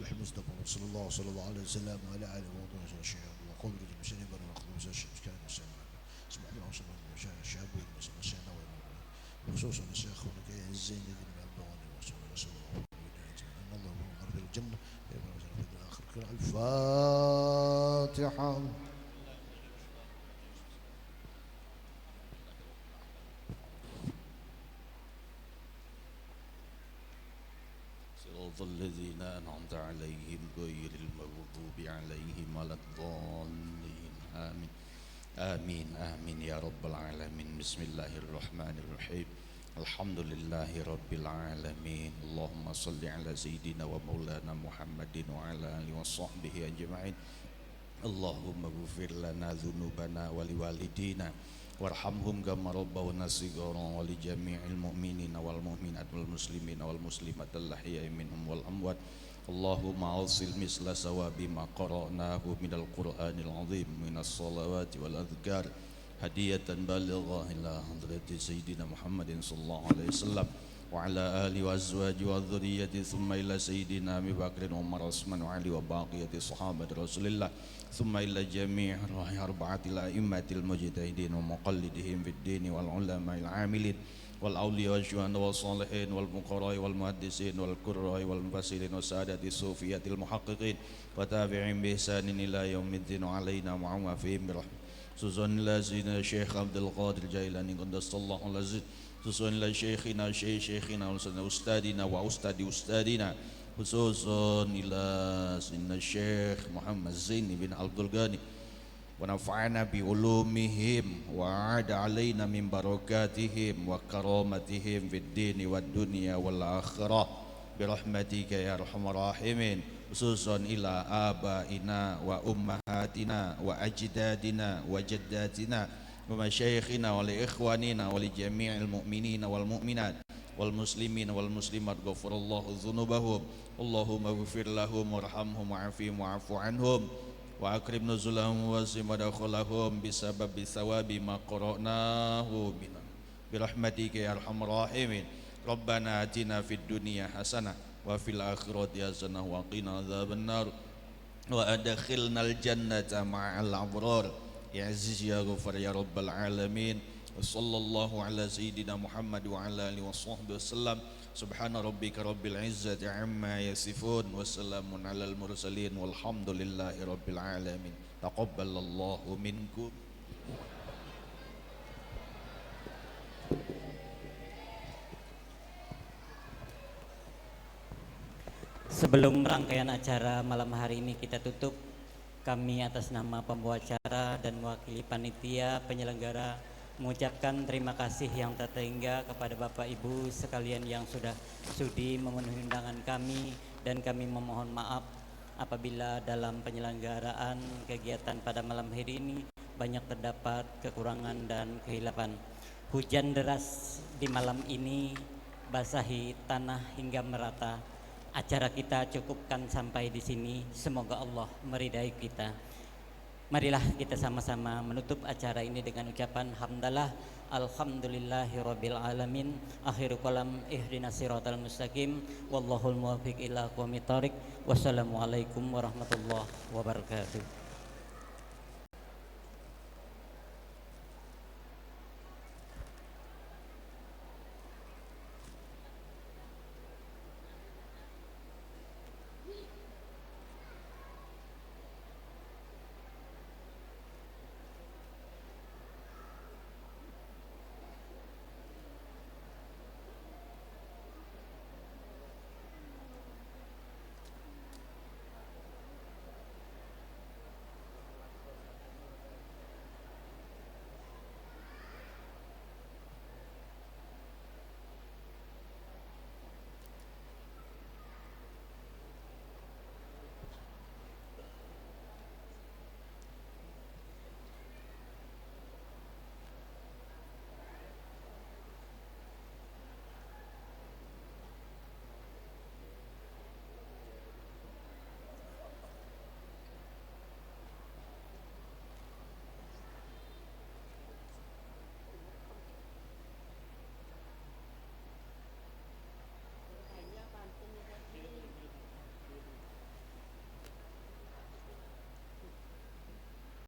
Speaker 5: المصطفى صلى الله عليه وسلم وعلى آله وصحبه وسلم وقول رجل مسلم ونقول مسلم كان مسلم سبح الله وسلم الشعب والمسلم خصوصا الشيخ الزين الذي من البواني وصلى الله ان الله هو مرض الجنه في الاخر. الفاتحه.
Speaker 2: صراط الذين أنعمت عليهم غير المغضوب عليهم ولا الضالين آمين آمين آمين يا رب العالمين. بسم الله الرحمن الرحيم. الحمد لله رب العالمين. اللهم صل على سيدنا ومولانا محمد وعلى آله وصحبه أجمعين. اللهم اغفر لنا ذنوبنا ولوالدينا وارحمهم كما ربونا صغارا ولجميع المؤمنين والمؤمنات والمسلمين والمسلمات الأحياء منهم والأموات. اللهم أوصل مثل ثواب ما قرأناه من القرآن العظيم من الصلوات والأذكار هدية بالغة إلى حضرة سيدنا محمد صلى الله عليه وسلم وعلى آله وأزواجه وذريته ثم إلى سيدنا أبي بكر وعمر وعثمان وعلي وبقية صحابة رسول الله ثم إلى جميع أربعة الأئمة المجتهدين ومقلدهم في الدين والعلماء العاملين والأولياء والشهداء والصالحين والفقراء والمحدثين والقراء والمفسرين والسادة الصوفية المحققين وتابعين بإحسان إلى يوم الدين وعلينا معهم فيهم برحمة. سبحان الله سيدنا الشيخ عبد القادر الجيلاني قدس الله العزيز. سبحان الله شيخنا شيخنا وأستاذنا وأستاذ أستاذنا خصوصا إلى سيدنا الشيخ محمد زين بن عبد الغني ونفعنا بعلومهم وعاد علينا من بركاتهم وكرامتهم في الدين والدنيا والآخرة برحمتك يا أرحم الراحمين. خصوصا إلى آبائنا وأمهاتنا وأجدادنا وجداتنا ومشايخنا ولإخواننا ولجميع المؤمنين والمؤمنات والمسلمين والمسلمات غفر الله ذنوبهم. اللهم اغفر لهم وارحمهم وعافهم واعف عنهم وأكرم نزلهم ووسع مدخلهم بسبب ثواب ما قرأناه برحمتك يا أرحم الراحمين. ربنا آتنا في الدنيا حسنة وفي الآخرة حسنة وقنا عذاب النار وأدخلنا الجنة مع الأبرار يا عزيز يا غفار يا رب العالمين. وصلى الله على سيدنا محمد وعلى آله وصحبه وسلم. سبحان ربك رب العزة عما يصفون وسلام على المرسلين والحمد لله رب العالمين. تقبل الله منكم.
Speaker 1: Sebelum rangkaian acara malam hari ini kita tutup, kami atas nama pembawa acara dan mewakili panitia penyelenggara mengucapkan terima kasih yang tak terhingga kepada Bapak Ibu sekalian yang sudah sudi memenuhi undangan kami, dan kami memohon maaf apabila dalam penyelenggaraan kegiatan pada malam hari ini banyak terdapat kekurangan dan kehilapan. Hujan deras di malam ini basahi tanah hingga merata. Acara kita cukupkan sampai di sini. Semoga Allah meridai kita. Marilah kita sama-sama menutup acara ini dengan ucapan hamdalah alhamdulillahirabbil alamin. Akhiru kalam ihdinas siratal mustaqim wallahul muwaffiq ila aqwamit thoriq. Wassalamualaikum warahmatullahi wabarakatuh.